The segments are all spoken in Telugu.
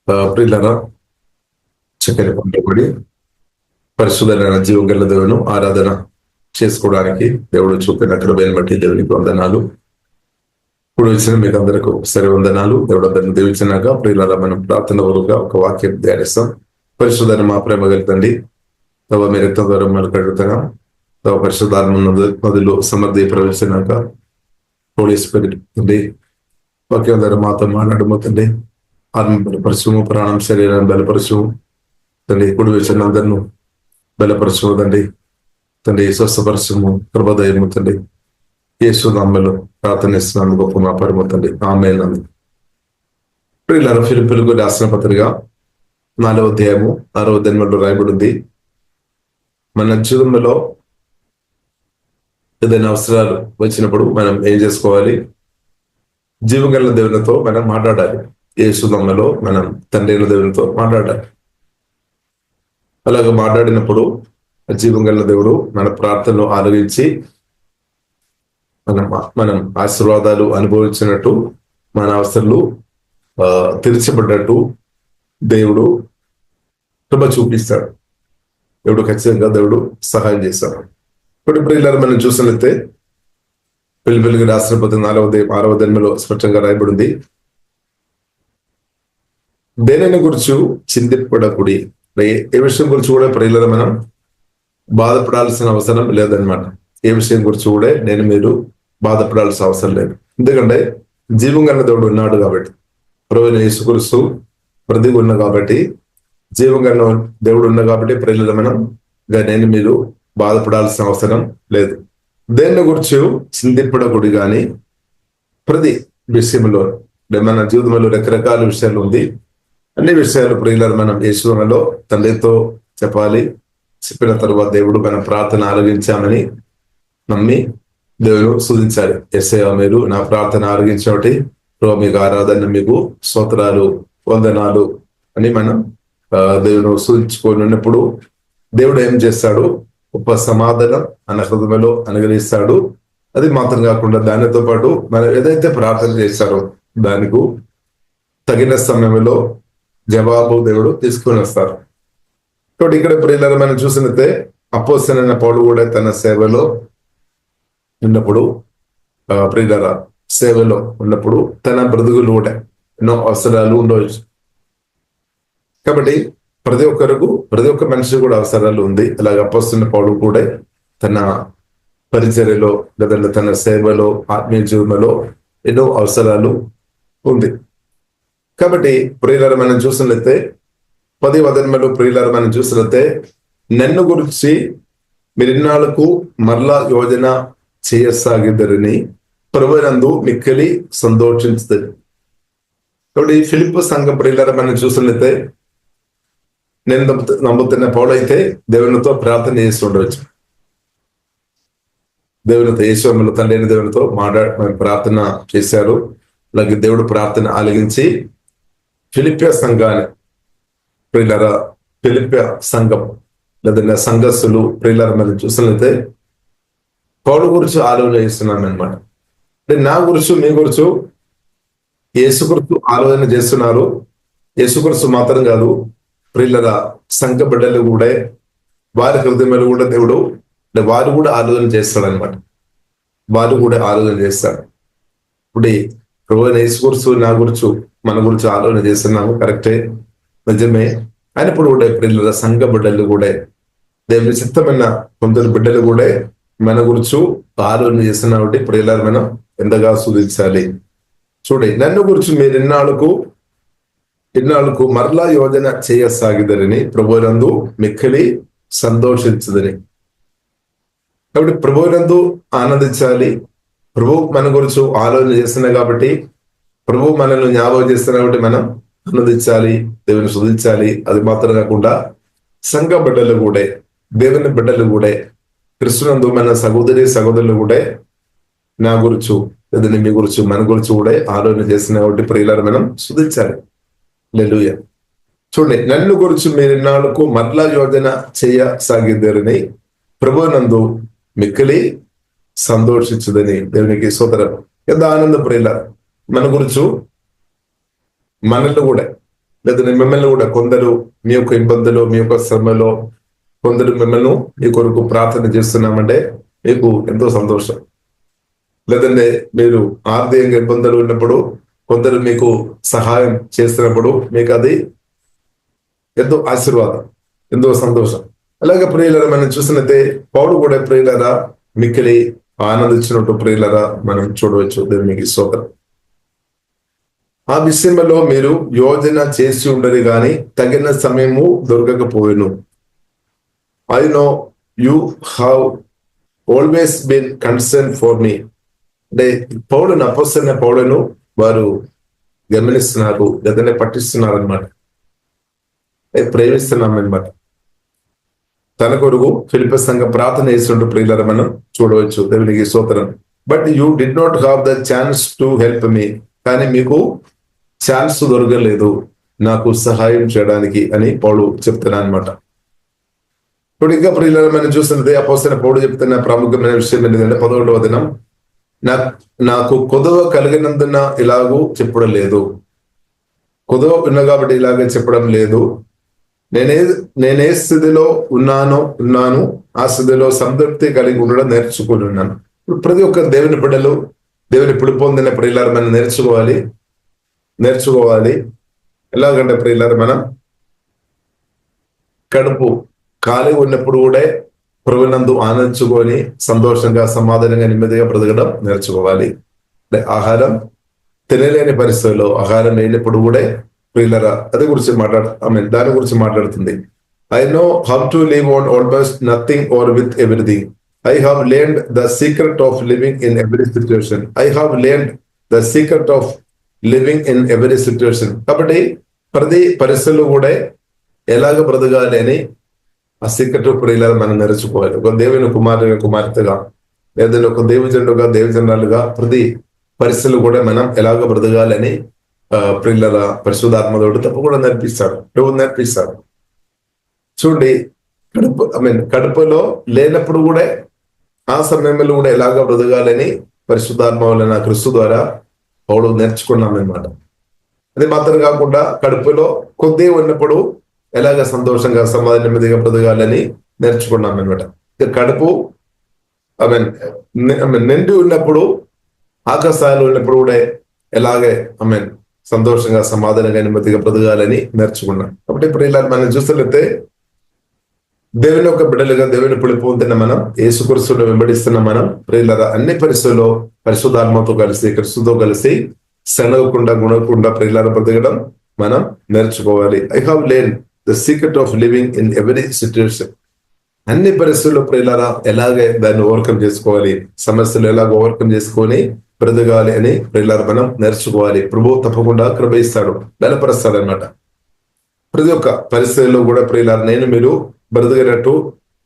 ప్రియులారా, చక్కని పంటబడి పరిశుద్ధమైన జీవం గల దేవుని ఆరాధన చేసుకోవడానికి దేవుడు చూపిన కృపను బట్టి దేవునికి వందనాలు. ఇప్పుడు ఇచ్చిన మీకు అందరికీ ఒకసారి వందనాలు. దేవుడు అందరిని దీవించినాక ప్రియులారా, మనం ప్రార్థన వరుగా ఒక వాక్యం ధ్యానిస్తాం. పరిశుద్ధని మా ప్రేమ కలితండి, తవ మీ రక్తం ద్వారా మనకు అడుగుతాగా తవ పరిశుద్ధాత్మ నదిలో సమర్థి ప్రవేశినాక హోలీ స్పిరిట్ తండ్రి వాక్యం ద్వారా మాతో మాట్లాడబోతుంది. ఆత్మ బలపరచము, ప్రాణం శరీరాన్ని బలపరచము తండ్రి. కుడి వచ్చిన అందరిను బలపరచము తండ్రి. తండ్రి స్వస్థపరచము, కృపదయము తండ్రి. యేసు నామములో ప్రార్థనిస్తున్నాను గొప్ప మా పరమ తండ్రి, ఆమేన్. ప్రియులారా, ఫిలిప్పీయులకు రాసిన పత్రిక 4వ అధ్యాయము 6వ వచనంలో రాయబడింది, మన జీవితంలో ఏదైనా అవసరాలు వచ్చినప్పుడు మనం ఏం చేసుకోవాలి? జీవగల దేవునితో మనం మాట్లాడాలి. యేసు నామములో మనం తండ్రి అయిన దేవునితో మాట్లాడాలి. అలాగ మాట్లాడినప్పుడు జీవగల దేవుడు మన ప్రార్థనలు ఆలకించి మనం ఆశీర్వాదాలు అనుభవించినట్టు, మన అవసరాలు తీర్చబడ్డట్టు దేవుడు కృప చూపిస్తాడు. దేవుడు ఖచ్చితంగా దేవుడు సహాయం చేస్తాడు. ఇప్పుడు ప్రియులారా, మనం చూసినట్లయితే ఫిలిప్పీయులకు రాసిన పత్రిక 6వ అధ్యాయంలో స్పష్టంగా రాయబడింది, దేనిని గురించి చింతింపడకుడి. ఏ విషయం గురించి కూడా ప్రియులారా మనం బాధపడాల్సిన అవసరం లేదనమాట. ఏ విషయం గురించి కూడా మీరు బాధపడాల్సిన అవసరం లేదు. ఎందుకంటే జీవం గల దేవుడు ఉన్నాడు కాబట్టి, ప్రభువైన యేసుక్రీస్తు ప్రతి ఉన్న కాబట్టి, జీవం గల దేవుడు ఉన్న కాబట్టి ప్రియులారా మనం మీరు బాధపడాల్సిన అవసరం లేదు. దేని గురించి చింతింపడకుడి కానీ ప్రతి విషయంలో, మన జీవితంలో రకరకాల విషయాలు ఉంది. అన్ని విషయాలు ప్రియులారా మనం యేసులో తండ్రితో చెప్పాలి. చెప్పిన తర్వాత దేవుడు మన ప్రార్థన ఆలకించామని నమ్మి దేవుడు స్తుతించాలి. యేసయ్యా, మీరు నా ప్రార్థన ఆలకించబట్టి మీకు ఆరాధన, మీకు స్తోత్రాలు, వందనాలు అని మనం దేవుడు స్తుతించుకొని ఉన్నప్పుడు దేవుడు ఏం చేస్తాడు? గొప్ప సమాధానం మన హృదయంలో అనుగ్రహిస్తాడు. అది మాత్రం కాకుండా దానితో పాటు మనం ఏదైతే ప్రార్థన చేస్తారో దానికి తగిన సమయంలో జవాబు దేవుడు తీసుకొని వస్తారు. కాబట్టి ఇక్కడ ప్రియులారా మనం చూసినట్లయితే అపోస్తలుడైన పౌలు కూడా తన సేవలో ఉన్నప్పుడు, ప్రియులారా సేవలో ఉన్నప్పుడు తన బ్రతుకులు కూడా ఎన్నో అవసరాలు ఉండవచ్చు. కాబట్టి ప్రతి ఒక్క మనిషి కూడా అవసరాలు ఉంది. అలాగే అపోస్తలుడైన పౌలు కూడా తన పరిచర్యలో లేదంటే తన సేవలో ఆత్మీయ జీవనంలో ఎన్నో అవసరాలు ఉంది. కాబట్టి ప్రియులారా మనం చూసినట్లయితే 10వ వచనంలో ప్రియులారా మనం చూసినట్లయితే, నన్ను గురించి మీరిన్నాళ్లకు మరలా యోజన చేయసాగిద్దరని ప్రభువునందు మిక్కిలి సంతోషించుతుంది. కాబట్టి ఫిలిప్పీ సంఘం ప్రియులారా మనం చూసినట్లయితే, నేను నమ్ముతున్న పౌలు అయితే దేవునితో ప్రార్థన చేసి ఉండవచ్చు. దేవునితో యేసులో తండ్రి అయిన దేవునితో ప్రార్థన చేశారు. అలాగే దేవుడు ప్రార్థన ఆలకించి ఫిలిప్పీ సంఘాన్ని ప్రియులారా, ఫిలిప్పీ సంఘం లేదంటే సంఘస్థులు ప్రియులారా మనం చూసినట్లయితే పౌలు గురించి ఆలోచన చేస్తున్నాను అనమాట. నా గురించి మీ గురించి యేసుక్రీస్తు ఆలోచన చేస్తున్నారు. యేసుక్రీస్తు మాత్రం కాదు ప్రియులారా, సంఘ బిడ్డలు కూడా వారి హృదయంలో కూడా దేవుడు వారు కూడా ఆలోచన చేస్తాడు అనమాట. వారు కూడా ఆలోచన చేస్తాడు. ఇప్పుడు ప్రభువైన యేసుక్రీస్తు నా గురించి మన గురించి ఆలోచన చేస్తున్నాము, కరెక్టే, నిజమే. అయినప్పుడు కూడా ప్రియులారా సంఘ బిడ్డలు కూడా దేవుని చిత్తమైన కొందరు బిడ్డలు కూడా మన గురించి ఆలోచన చేస్తున్నా కాబట్టి ప్రియులారా మనం ఎంతగా స్తుతించాలి. చూడండి, నన్ను గురించి మీరు ఇన్నాళ్ళకు మరలా యోజన చేయసాగిదరని ప్రభువునందు మిక్కిలి సంతోషించదని. కాబట్టి ప్రభువునందు ఆనందించాలి. ప్రభు మన గురించి ఆలోచన చేస్తున్నా కాబట్టి, ప్రభు మనల్ని జ్ఞాపకం చేస్తున్నా కాబట్టి మనం ఆనందించాలి, దేవుని స్తుతించాలి. అది మాత్రం కాకుండా సంఘ బిడ్డలు కూడా, దేవుని బిడ్డలు కూడా, క్రీస్తునందు మన సహోదరులు కూడా నా గురించి లేదంటే మీ గురించి మన గురించి కూడా ఆలోచన చేస్తున్నా కాబట్టి ప్రియులారా మనం స్తుతించాలి. హల్లెలూయా. చూడండి, నన్ను గురించి మీరు ఇన్నాళ్లకు మరలా యోజన చేయసాగిద్దరని ప్రభువునందు మిక్కిలి సంతోషించదని. దేవునికి స్తోత్రం. ఎంత ఆనందం ప్రియులారా. మన గురించి మనల్ని కూడా లేదా మిమ్మల్ని కూడా కొందరు మీ యొక్క ఇబ్బందులు, మీ యొక్క శ్రమలో కొందరు మిమ్మల్ని మీ కొరకు ప్రార్థన చేస్తున్నామంటే మీకు ఎంతో సంతోషం. లేదంటే మీరు ఆర్థికంగా ఇబ్బందులు ఉన్నప్పుడు కొందరు మీకు సహాయం చేస్తున్నప్పుడు మీకు అది ఎంతో ఆశీర్వాదం, ఎంతో సంతోషం. అలాగే ప్రియులరా మనం చూసినట్టే పౌలు కూడా ప్రియులరా మిక్కిలి ఆనందించినట్టు ప్రియులరా మనం చూడవచ్చు. దేవునికి స్తోత్రం. ఆ విషయంలో మీరు యోజన చేసి ఉండరు కానీ తగిన సమయము దొరకకపోయిను. I know you have always been concern for me. అంటే పౌలును, అపోస్తలుడైన పౌలును వారు గమనిస్తున్నారు, లేదంటే పట్టిస్తున్నారు అనమాట, ప్రేమిస్తున్నాం అనమాట. తన కొరకు ఫిలిప్పీ సంఘం ప్రార్థన చేస్తుంటూ ప్రియులరా మనం చూడవచ్చు. దేవునికి స్తోత్రం. But you did not have the chance to help me. కానీ మీకు ఛాన్స్ దొరకలేదు నాకు సహాయం చేయడానికి అని పౌలు చెప్తున్నా అనమాట. ఇప్పుడు ఇంకా ప్రియులరా మనం చూస్తున్నది అపోస్తలుడైన పౌలు చెప్తున్న ప్రాముఖ్యమైన విషయం ఏంటంటే 11వ వచనం, నాకు కొదవ కలిగినందున ఇలాగూ చెప్పడం లేదు. కొదవ ఉన్నా కాబట్టి ఇలాగే చెప్పడం లేదు. నేనే స్థితిలో ఉన్నాను ఆ స్థితిలో సంతృప్తి కలిగి ఉండడం నేర్చుకుని ఉన్నాను. ఇప్పుడు ప్రతి ఒక్క దేవుని బిడ్డలు, దేవుని పిలుపు పొందిన ప్రియులారా మనం నేర్చుకోవాలి. ఎలాగంటే ప్రియులారా మనం కడుపు ఖాళీ ఉన్నప్పుడు కూడా ప్రభునందు ఆనందించుకొని సంతోషంగా, సమాధానంగా, నెమ్మదిగా బ్రతకడం నేర్చుకోవాలి. అంటే ఆహారం తినలేని పరిస్థితుల్లో ఆహారం లేనప్పుడు కూడా ప్రియులరా అది గురించి దాని గురించి మాట్లాడుతుంది. I know how to live on almost nothing or with everything. I have learned the secret of living in every situation. కాబట్టి ప్రతి పరిస్థితుల్లో కూడా ఎలాగ బ్రతకాలి అని ఆ సీక్రెట్ ప్రియులరా మనం నేర్చుకోవాలి. ఒక దేవుని కుమార్తెగా లేదా ఒక దేవజనుడుగా, దేవజనురాలుగా ప్రతి పరిస్థితులు కూడా మనం ఎలాగ బ్రతకాలి అని ప్రియులరా పరిశుద్ధాత్మదేవుడు తప్పకుండా నేర్పిస్తాడు. చూడండి, కడుపులో లేనప్పుడు కూడా ఆ సమయంలో కూడా ఎలాగ బ్రతకాలని పరిశుద్ధాత్మ వలన క్రీస్తు ద్వారా పౌలు నేర్చుకున్నాం అన్నమాట. అది మాత్రం కాకుండా కడుపులో కొద్ది ఉన్నప్పుడు ఎలాగ సంతోషంగా, సమాధానం, నెమ్మదిగా బ్రతకాలని నేర్చుకున్నాం అన్నమాట. కడుపు నిండి ఉన్నప్పుడు, ఆకాశాలు ఉన్నప్పుడు కూడా ఎలాగే సంతోషంగా, సమాధానంగా, నెమ్మదిగా బ్రతకాలని నేర్చుకున్నాం. కాబట్టి ఇప్పుడు ఇలా మనం చూస్తున్నట్లయితే దేవుని యొక్క బిడ్డలుగా, దేవుని పిలుపు పొందిన మనం, యేసుక్రీస్తును వెంబడిస్తున్న మనం ప్రియులరా అన్ని పరిస్థితుల్లో పరిశుద్ధాత్మతో కలిసి, క్రీస్తుతో కలిసి సనగకుండా, గుణకుండా ప్రియులరా బ్రతకడం మనం నేర్చుకోవాలి. I have learn the secret of living in every situation. అన్ని పరిస్థితుల్లో ప్రియులరా ఎలాగే దాన్ని ఓవర్కమ్ చేసుకోవాలి, సమస్యలు ఎలాగ ఓవర్కమ్ చేసుకొని బ్రతకాలి అని ప్రియులరా మనం నేర్చుకోవాలి. ప్రభు తప్పకుండా కృప ఇస్తాడు, బలపరుస్తాడు అనమాట. ప్రతి ఒక్క పరిస్థితుల్లో కూడా ప్రియులరా మీరు బ్రతకినట్టు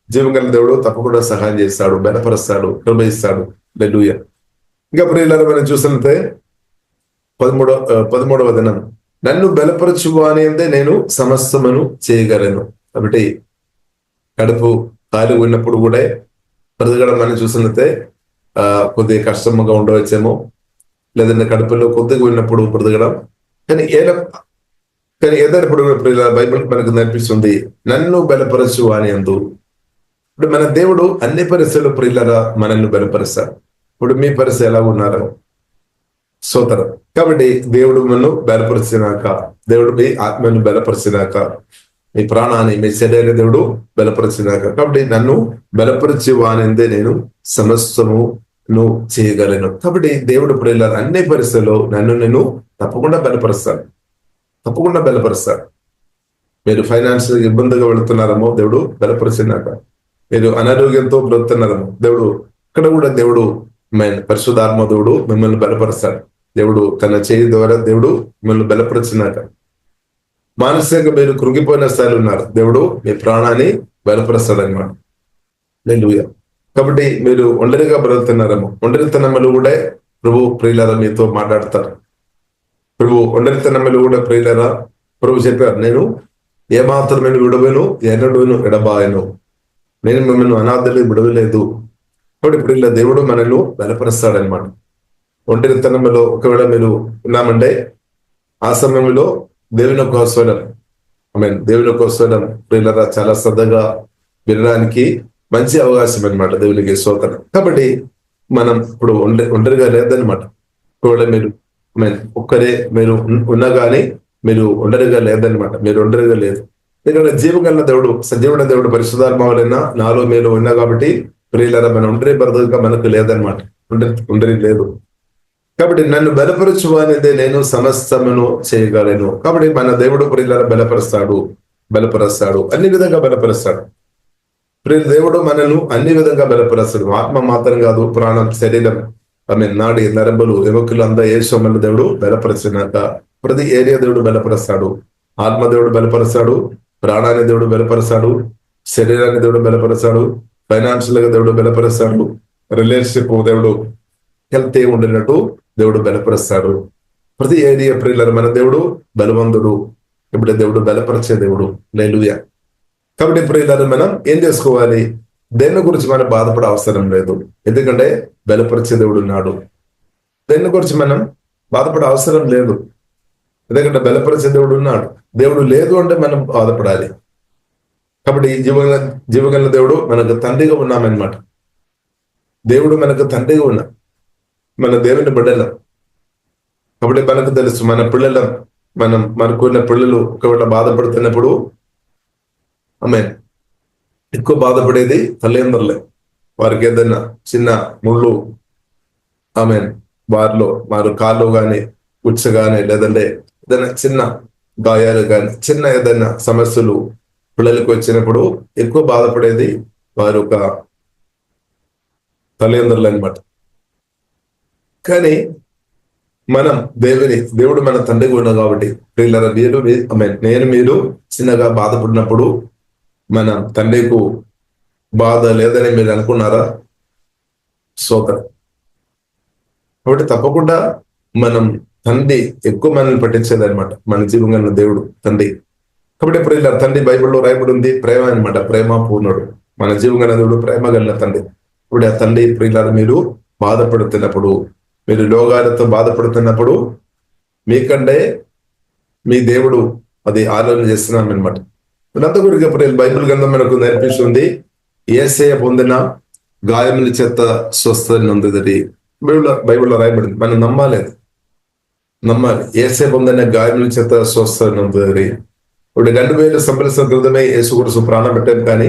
జీవగల దేవుడు తప్పకుండా సహాయం చేస్తాడు, బలపరుస్తాడు, కృప ఇస్తాడు. హల్లెలూయా. ఇంకా ప్రియులరా మనం చూసినట్లయితే 13వ దినం, నన్ను బలపరచువానిదే నేను సమస్తమును చేయగలను. కాబట్టి కడుపు ఖాళీ ఉన్నప్పుడు కూడా బ్రతకడం మనం చూసినట్లయితే కొద్దిగా కష్టంగా ఉండవచ్చేమో, లేదంటే కడుపులో కొద్దిగా ఉన్నప్పుడు బ్రతకడం. కానీ ఏదైనప్పుడు బైబిల్ మనకు నేర్పిస్తుంది, నన్ను బలపరచు అని అందు. ఇప్పుడు మన దేవుడు అన్ని పరిస్థితులు ప్రియులరా మనల్ని బలపరుస్తాడు. ఇప్పుడు మీ పరిస్థితి ఎలా ఉన్నారో సోదరం. కాబట్టి దేవుడు మనల్ని బలపరిచినాక, దేవుడు మీ ఆత్మను బలపరిచినాక, మీ ప్రాణాన్ని, మీ శరీర దేవుడు బలపరిచినాక, కాబట్టి నన్ను బలపరిచి వానిందే నేను సమస్తమును చేయగలను. కాబట్టి దేవుడు ప్రియులరా అన్ని పరిస్థితుల్లో నేను తప్పకుండా బలపరుస్తాడు. మీరు ఫైనాన్షియల్ ఇబ్బందిగా వెళుతున్నారేమో, దేవుడు బలపరిచినాక. మీరు అనారోగ్యంతో బ్రతుకుతున్నారేమో, దేవుడు ఇక్కడ కూడా దేవుడు పరిశుద్ధాత్మ దేవుడు మిమ్మల్ని బలపరుస్తాడు. దేవుడు తన చేయి ద్వారా దేవుడు మిమ్మల్ని బలపరిచినాక. మానసికంగా మీరు కృంగిపోయిన స్థాయిలో ఉన్నారు, దేవుడు మీ ప్రాణాన్ని బలపరుస్తాడు అనమాట. హల్లెలూయా. కాబట్టి మీరు ఒంటరిగా బ్రతుకుతున్నారేమో, ఒంటరితనంలో కూడా ప్రభు ప్రియులారా మీతో మాట్లాడతారు. ప్రభు ఒంటరితనంలో కూడా ప్రియులారా ప్రభు చెప్పారు, నేను ఏమాత్రం నేను విడవను, ఎన్నడూను ఎడబాయను, నేను మిమ్మల్ని అనాథలు విడవలేదు. కాబట్టి ఇప్పుడు ఇలా దేవుడు మనల్ని బలపరుస్తాడనమాట. ఒంటరితనంలో ఒకవేళ మీరు ఉన్నామంటే ఆ సమయంలో దేవుని యొక్క స్వరం దేవుని యొక్క స్వరం ప్రియులరా చాలా శ్రద్ధగా వినడానికి మంచి అవకాశం అనమాట. దేవునికి స్తోత్రం. కాబట్టి మనం ఇప్పుడు ఒంటరిగా లేదనమాట. కూడా మీరు ఒక్కరే మీరు ఉన్నా కానీ మీరు ఒంటరిగా లేదనమాట. మీరు ఒంటరిగా లేదు. ఎందుకంటే జీవగల దేవుడు, సజీవుడ దేవుడు పరిశుద్ధాత్మ వలన నాలో మీరు ఉన్నా కాబట్టి ప్రియులరా మన ఒంటరి బ్రతుకుగా మనకు లేదనమాట. ఒంటరి లేదు. కాబట్టి నన్ను బలపరచు అనేదే నేను సమస్తమును చేయగలను. కాబట్టి మన దేవుడు ప్రియులరా బలపరుస్తాడు, అన్ని విధంగా బలపరుస్తాడు. ప్రియుల దేవుడు మనను అన్ని విధంగా బలపరుస్తాడు. ఆత్మ మాత్రం కాదు, ప్రాణం, శరీరం, నాడి, నరములు, ఎముకలు అంతా యేసోమల దేవుడు బలపరిచినాక ప్రతి ఏరియా దేవుడు బలపరుస్తాడు. ఆత్మ దేవుడు బలపరుస్తాడు, ప్రాణాన్ని దేవుడు బలపరుస్తాడు, శరీరాన్ని దేవుడు బలపరుస్తాడు, ఫైనాన్షియల్ గా దేవుడు బలపరుస్తాడు, రిలేషన్షిప్ దేవుడు హెల్త్ ఉండినట్టు దేవుడు బలపరుస్తాడు. ప్రతి ఏరియా ప్రియుల మన దేవుడు బలవంతుడు. ఇప్పుడు దేవుడు బలపరిచే దేవుడు. హల్లెలూయా. కాబట్టి ప్రియులారా మనం ఏం చేసుకోవాలి? దేని గురించి మనం బాధపడే అవసరం లేదు. ఎందుకంటే బలపరిచే దేవుడు ఉన్నాడు. దేని గురించి మనం బాధపడే అవసరం లేదు. ఎందుకంటే బలపరిచే దేవుడు ఉన్నాడు. దేవుడు లేదు అంటే మనం బాధపడాలి. కాబట్టి జీవగల దేవుడు మనకు తండ్రిగా ఉన్నామన్నమాట. దేవుడు మనకు తండ్రిగా ఉన్నా, మన దేవుని బిడ్డలం. కాబట్టి మనకు తెలుసు మన పిల్లలం, మనకున్న పిల్లలు ఒకవేళ బాధపడుతున్నప్పుడు ఎక్కువ బాధపడేది తల్లిదండ్రులే. వారికి ఏదైనా చిన్న ముళ్ళు వారు కాళ్ళు కానీ ఉచ్చ కానీ లేదంటే ఏదైనా చిన్న గాయాలు కానీ చిన్న ఏదైనా సమస్యలు పిల్లలకు వచ్చినప్పుడు ఎక్కువ బాధపడేది వారు ఒక తల్లిదండ్రులు అనమాట. కానీ మనం దేవుడు మన తండ్రిగా ఉన్నాం కాబట్టి పిల్లల నేను మీరు చిన్నగా బాధపడినప్పుడు మన తండ్రికి బాధ లేదని మీరు అనుకున్నారా? సోదరు. కాబట్టి తప్పకుండా మనం తండ్రి ఎక్కువ మనల్ని పట్టించేది అనమాట. మన జీవంగా దేవుడు తండ్రి. కాబట్టి ఇప్పుడు తండ్రి బైబిల్లో రాయబడి ఉంది ప్రేమ అనమాట. ప్రేమ పూర్ణుడు. మన జీవంగా దేవుడు ప్రేమ కలిగిన తండ్రి. ఇప్పుడు ఆ తండ్రి ప్రియులారా మీరు బాధపడుతున్నప్పుడు, మీరు రోగాలతో బాధపడుతున్నప్పుడు మీకంటే మీ దేవుడు అది ఆలోచన చేస్తున్నాం అనమాట. అంత గురించి బైబిల్ గ్రంథం మనకు నేర్పిస్తుంది. యేసయ్య పొందిన గాయముల చేత స్వస్థత నొందింది. బైబిల్లో రాయబడింది. మనం నమ్మాలి. యేసయ్య పొందిన గాయముల చేత స్వస్థత నొందింది. ఇప్పుడు 2000 సంవత్సరాల క్రితమే యేసు కొరకు ప్రాణం పెట్టారు. కానీ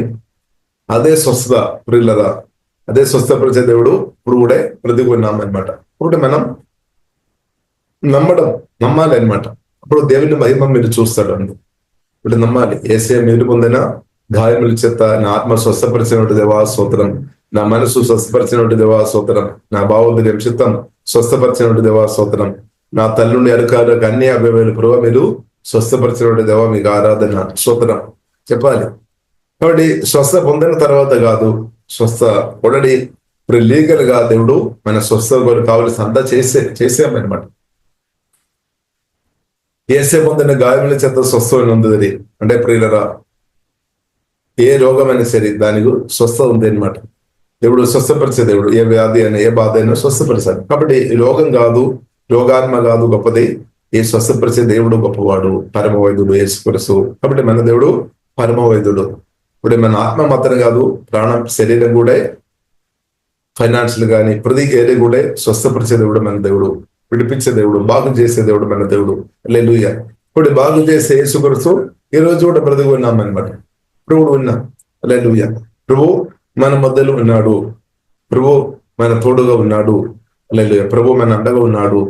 అదే స్వస్థత ప్రియులరా, అదే స్వస్థపరిచే దేవుడు ఇప్పుడు కూడా బ్రతికి ఉన్నాం అనమాట. ఇప్పుడు మనం నమ్మాలి అనమాట. అప్పుడు దేవుని మహిమ మీరు చూస్తాడు. ఇప్పుడు నమ్మాలి. యేసయ్య మీరు పొందిన గాయముల చేత నా ఆత్మ స్వస్థపరిచినట్టు దేవా స్తోత్రం, నా మనసు స్వస్థపరిచినట్టు దేవా స్తోత్రం, నా భావోద్రేక చిత్తం స్వస్థపరిచినట్టు దేవా స్తోత్రం, నా తల్లుండి అరకాలకు అన్ని అవయవాలు ప్రభావ మీరు స్వస్థపరిచినట్టు దేవా మీకు ఆరాధన స్తోత్రం చెప్పాలి. కాబట్టి స్వస్థ పొందిన తర్వాత కాదు, స్వస్థ ఆల్రెడీ ఇప్పుడు లీగల్ గా దేవుడు మన స్వస్థ కావాల్సిన అంతా చేసామన్నమాట. యేసయ్య పొందిన గాయముల చేత స్వస్థత ఉంది అంటే ప్రియులరా ఏ రోగమైనా సరే దానికి స్వస్థత ఉంది అనమాట. దేవుడు స్వస్థపరిచే దేవుడు. ఏ వ్యాధి అయినా ఏ బాధ అయినా స్వస్థపరిచాడు. కాబట్టి రోగం కాదు, రోగాత్మ కాదు గొప్పది, ఏ స్వస్థపరిచే దేవుడు గొప్పవాడు, పరమ వైద్యుడు యేసుక్రీస్తు. కాబట్టి మన దేవుడు పరమ వైద్యుడు. ఇప్పుడు మన ఆత్మ మాత్రం కాదు, ప్రాణం, శరీరం కూడా, ఫైనాన్షియల్ కానీ ప్రతి ఏరియా కూడా స్వస్థపరిచే దేవుడు మన దేవుడు, విడిపించే దేవుడు, బాగు చేసే దేవుడు మన దేవుడు. హల్లెలూయా. ఇప్పుడు బాగు చేసే యేసుక్రీస్తు ఈ రోజు కూడా బ్రతికి ఉన్నాం అనమాట. ప్రభువు ఉన్నాం. హల్లెలూయా. ప్రభు మన మధ్యలో ఉన్నాడు. ప్రభు మన తోడుగా ఉన్నాడు. హల్లెలూయా. ప్రభు మన అండగా ఉన్నాడు.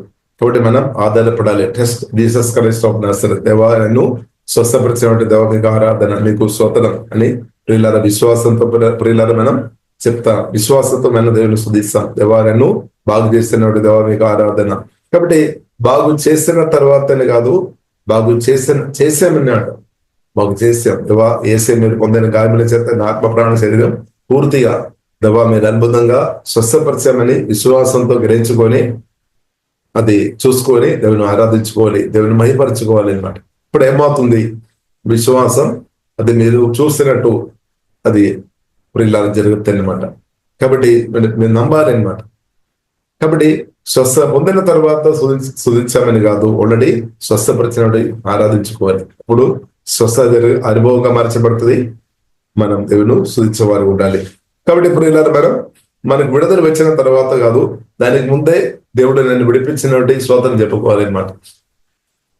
కాబట్టి మనం ఆధారపడాలి. Test Jesus Christ of Nazareth. దేవాను స్వస్థపరిచినటువంటి దేవ మీకు ఆరాధన, మీకు స్తోత్రం అని ప్రియులారా విశ్వాసంతో ప్రియులారా మనం చెప్తాం. విశ్వాసంతో మన దేవుని స్తుతిస్తాం. దేవాలను బాగు చేస్తున్నటువంటి దేవ మీకు ఆరాధన. కాబట్టి బాగు చేసిన తర్వాతనే కాదు, బాగు చేసామన్నాడు. బాగు చేసాం. దేవా యేసయ్య మీరు పొందిన గాయముల చేత నా ఆత్మ ప్రాణ శరీరం పూర్తిగా దేవా మీరు అద్భుతంగా స్వస్థపరిచామని విశ్వాసంతో గ్రహించుకొని అది చూసుకొని దేవుని ఆరాధించుకోవాలి, దేవుని మహిపరచుకోవాలి అనమాట. ఇప్పుడు ఏమవుతుంది? విశ్వాసం అది మీరు చూసినట్టు అది ఇలా జరుగుతుంది అనమాట. కాబట్టి మీరు నమ్మాలి అనమాట. కాబట్టి స్వస్థ పొందిన తర్వాత స్తుతించామని కాదు, ఆల్రెడీ స్వస్థపరిచినప్పుడు ఆరాధించుకోవాలి. ఇప్పుడు స్వస్థ అనుభవంగా మార్చబడుతుంది. మనం దేవుని స్తుతించేవారు ఉండాలి. కాబట్టి ఇప్పుడు ఇలా మనకు విడుదల వచ్చిన తర్వాత కాదు, దానికి ముందే దేవుడు నన్ను విడిపించినటువంటి స్తోత్రం చెప్పుకోవాలి అన్నమాట.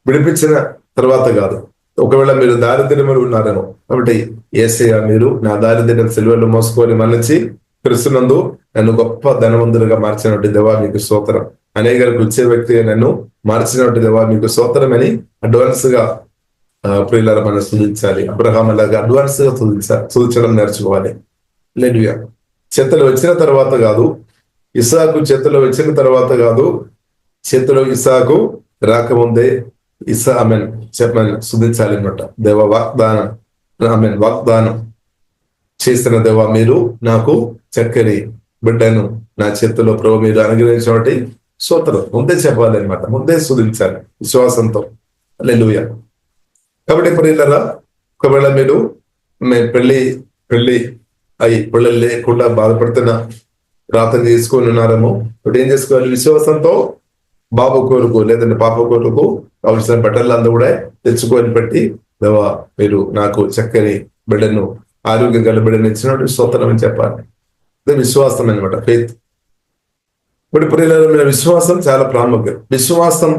విడిపించిన తర్వాత కాదు. ఒకవేళ మీరు దారిద్ర్యములు ఉన్నారేమో, కాబట్టి యేసయ్య మీరు నా దారిద్ర్యం సిలువలో మోసుకొని మన్నించి క్రీస్తునందు నన్ను గొప్ప ధనవంతులుగా మార్చినటువంటి దేవా మీకు స్తోత్రం, అనేకలకు ఇచ్చే వ్యక్తిగా నన్ను మార్చినటువంటి దేవా మీకు స్తోత్రం అని అడ్వాన్స్ గా ప్రియులారా మనం స్తుతించాలి. అబ్రహాం అలాగా అడ్వాన్స్ గా స్తుతించడం నేర్చుకోవాలి. హల్లెలూయా. చేతులు వచ్చిన తర్వాత కాదు, ఇస్సాకు చేతులు వచ్చిన తర్వాత కాదు, చేతిలో ఇస్సాకు రాకముందే చెప్పమని స్తుతించాలి అనమాట. దేవ వాగ్దానం చేసిన దేవ మీరు నాకు చక్కని బిడ్డను నా చేతిలో ప్రభు మీరు అనుగ్రహించినటువంటి స్తోత్రం ముందే చెప్పాలి అనమాట. ముందే స్తుతించాలి విశ్వాసంతో. హల్లెలూయా. కాబట్టి ప్రియులారా, ఒకవేళ మీరు పెళ్లి అయి పిల్లలు లేకుండా బాధపడుతున్న ప్రార్థన చేసుకొని ఉన్నారేమో, ఇప్పుడు ఏం చేసుకోవాలి? విశ్వాసంతో బాబు కొరకు లేదంటే పాప కొరకు కావలసిన బట్టలంతా కూడా తెచ్చుకొని పెట్టి దేవా మీరు నాకు చక్కని బిడ్డను ఆరోగ్యం గల బిడ్డను ఇచ్చినట్టు స్తోత్రం అని చెప్పాలి. అదే విశ్వాసం అనమాట, ఫెయిత్. ఇప్పుడు ప్రియుల విశ్వాసం చాలా ప్రాముఖ్యం. విశ్వాసం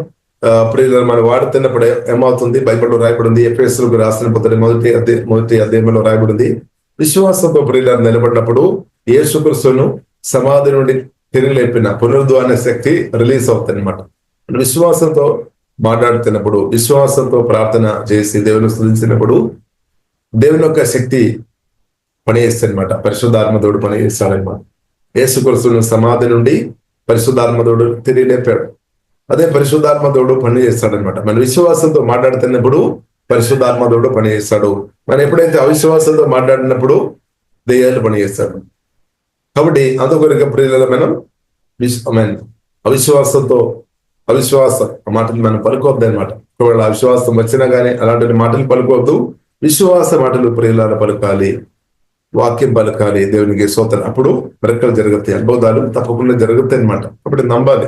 ప్రియుల మనం వాడుతున్నప్పుడు ఏమవుతుంది? బైబిల్లో రాయబడింది, ఎఫెసీయులకు రాసిన పత్రిక మొదటి అధ్యాయంలో రాయబడింది, విశ్వాసంతో ప్రియుల నిలబడినప్పుడు యేసుక్రీస్తును సమాధి నుండి తిరిగి లేపిన పునరుద్ధాన శక్తి రిలీజ్ అవుతుంది అనమాట. విశ్వాసంతో మాట్లాడుతున్నప్పుడు, విశ్వాసంతో ప్రార్థన చేసి దేవుని స్తుతించినప్పుడు దేవుని యొక్క శక్తి పనిచేస్తుంది అనమాట. పరిశుద్ధాత్మదేవుడు పనిచేస్తాడనమాట. యేసుక్రీస్తును సమాధి నుండి పరిశుద్ధాత్మదేవుడు తిరిగి లేపాడు. అదే పరిశుద్ధాత్మదేవుడు పని చేస్తాడనమాట. మన విశ్వాసంతో మాట్లాడుతున్నప్పుడు పరిశుద్ధాత్మదేవుడు పని చేస్తాడు. మనం ఎప్పుడైతే అవిశ్వాసంతో మాట్లాడినప్పుడు దెయ్యాలు పని చేస్తాడు. కాబట్టి అందుకొరకు ప్రియుల మనం అవిశ్వాస మాటలు మనం పలుకోవద్దు అనమాట. ఒకవేళ అవిశ్వాసం వచ్చినా కానీ అలాంటి మాటలు పలుకోవద్దు. విశ్వాస మాటలు ప్రియులారా పలుకాలి, వాక్యం పలకాలి, దేవునికి స్తోత్రం. అప్పుడు మెరకలు జరుగుతాయి, అద్భుతాలు తప్పకుండా జరుగుతాయి అనమాట. అప్పుడు నమ్మాలి,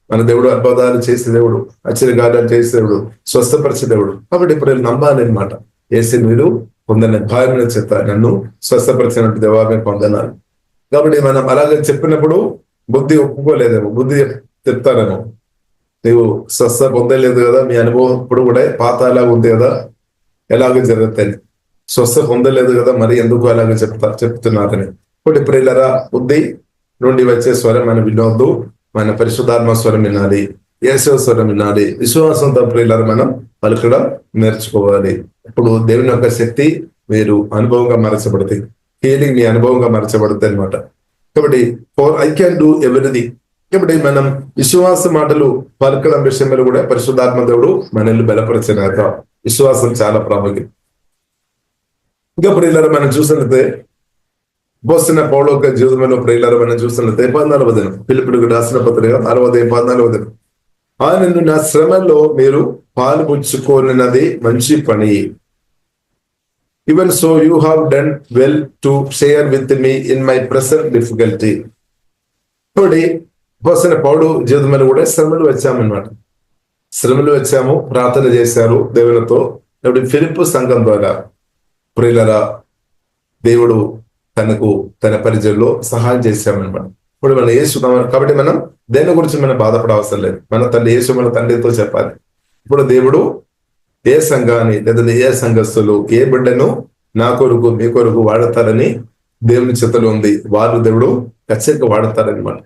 మన దేవుడు అద్భుతాలు చేసే దేవుడు, ఆశ్చర్యకార్యాలు చేసే దేవుడు, స్వస్థపరిచే దేవుడు. కాబట్టి ఇప్పుడు నమ్మాలి అనమాట. యేసు మీరు పొందన భార్య చేత నన్ను స్వస్థపరిచినట్టు దేవాన్ని పొందనాలి. కాబట్టి మనం అలాగే చెప్పినప్పుడు బుద్ధి ఒప్పుకోలేదేమో, బుద్ధి చెప్తారేమో, నీవు స్వస్థ పొందలేదు కదా, మీ అనుభవం ఇప్పుడు కూడా పాత అలాగ ఉంది కదా, ఎలాగో జరుగుతాయి. స్వస్థ పొందలేదు కదా, మరి ఎందుకు అలాగే చెప్తున్నారని. ఇప్పుడు ప్రియులారా, బుద్ధి నుండి వచ్చే స్వరం మనం వినొద్దు, మన పరిశుద్ధాత్మ స్వరం వినాలి, యేసు స్వరం వినాలి. విశ్వాసంతో ప్రియులారా మనం పలకడం నేర్చుకోవాలి. ఇప్పుడు దేవుని యొక్క శక్తి మీరు అనుభవంగా మార్చబడుతుంది, హీలింగ్ మీ అనుభవంగా మార్చబడుతుంది అనమాట. కాబట్టి ఐ క్యాన్ డూ ఎవ్రీథింగ్. కాబట్టి మనం విశ్వాస మాటలు పలకడం విషయంలో కూడా పరిశుద్ధాత్మ దేవుడు మనల్ని బలపరిచినాక విశ్వాసం చాలా ప్రాముఖ్యం. ఇంకా ప్రియులారా మనం చూసినట్లయితే పోస్తున్న పౌలు యొక్క జీవితంలో ప్రియులారా మనం చూసినట్లయితే 14వ దినం ఫిలిప్పీయులకు రాసిన పత్రిక 14వ దినం, ఆయనను నా శ్రమలో మీరు పాలుపుచ్చుకోనున్నది మంచి పని. Even so you have done well to share with me in my present difficulty. కాబట్టి పోస్తున్న పౌలు జీవితంలో కూడా శ్రమలు వచ్చామన్నమాట. శ్రమలు వచ్చాము, ప్రార్థన చేశారు దేవునితో. ఇప్పుడు ఫిలిప్పు సంఘం ద్వారా ప్రియులారా దేవుడు తనకు తన పరిచయంలో సహాయం చేశామన్నమాట. ఇప్పుడు మనం యేసుకున్నాం కాబట్టి మనం దేని గురించి మనం బాధపడ అవసరం లేదు. మన తండ్రి యేసు మన తండ్రితో చెప్పాలి. ఇప్పుడు దేవుడు ఏ సంఘాన్ని లేదా ఏ సంఘస్థులు ఏ బిడ్డను నా కొరకు మీ కొరకు వాడతారని దేవుని చేతిలో ఉంది. వారు దేవుడు ఖచ్చితంగా వాడతారనమాట.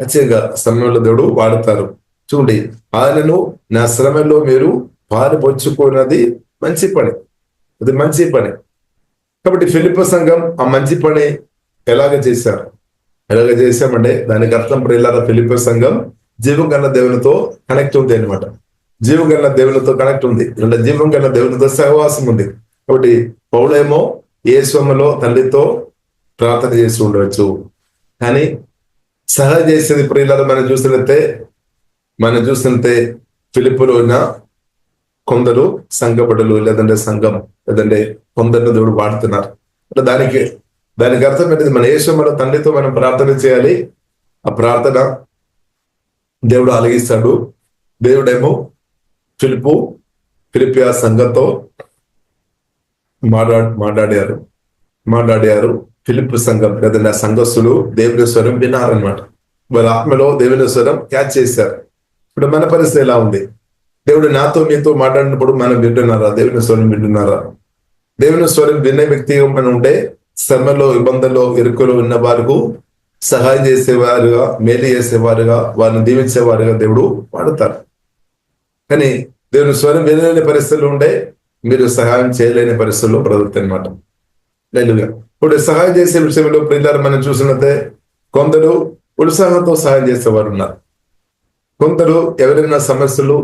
ఖచ్చితంగా సమయంలో దేవుడు వాడతారు. చూడండి, ఆయనను నా శ్రమలో మీరు పాలుపంచుకున్నది మంచి పని, అది మంచి పని. కాబట్టి ఫిలిప్పీ సంఘం ఆ మంచి పని ఎలాగ చేశామంటే దానికి అర్థం ప్రియులారా, ఫిలిప్పీ సంఘం జీవం గల దేవునితో కనెక్ట్ ఉంది అనమాట. జీవం గల దేవునితో కనెక్ట్ ఉంది, జీవం గల దేవునితో సహవాసం ఉంది. కాబట్టి పౌలేమో యేసులో తండ్రితో ప్రార్థన చేసి ఉండవచ్చు, కానీ సహాయం చేసేది ప్రియులారా మనం చూసినట్టే ఫిలిప్పులో ఉన్న కొందరు సంఘపడులు లేదంటే సంఘం లేదంటే కొందరు దేవుడు వాడుతున్నారు. దానికి అర్థం ఏంటంటే మన యేసు మన తండ్రితో మనం ప్రార్థన చేయాలి. ఆ ప్రార్థన దేవుడు ఆలగిస్తాడు. దేవుడేమో ఫిలిప్పి సంఘంతో మాట్లాడారు. ఫిలిప్ సంఘం లేదంటే సంఘస్థులు దేవుని స్వరం విన్నారనమాట. వాళ్ళ ఆత్మలో దేవుని స్వరం క్యాచ్ చేశారు. ఇప్పుడు మన పరిస్థితి ఎలా ఉంది? దేవుడు నాతో మీతో మాట్లాడినప్పుడు మనం వింటున్నారా? దేవుని స్వరం వింటున్నారా? దేవుని స్వరం వినే వ్యక్తిగా మనం ఉంటే శ్రమలో, ఇబ్బందుల్లో, ఇరుకులో ఉన్న వారికి సహాయం చేసేవారుగా, మేలు చేసేవారుగా, వారిని దీవించేవారుగా దేవుడు వాడుతారు. కానీ దేవుని స్వరం వినలేని పరిస్థితులు ఉంటే మీరు సహాయం చేయలేని పరిస్థితుల్లో బ్రతుకుతారు అనమాట. లేదు, ఇప్పుడు సహాయం చేసే విషయంలో ప్రియులారా మనం చూసినట్టే కొందరు ఉత్సాహంతో సహాయం చేసేవారు ఉన్నారు. కొందరు ఎవరైనా సమస్యలు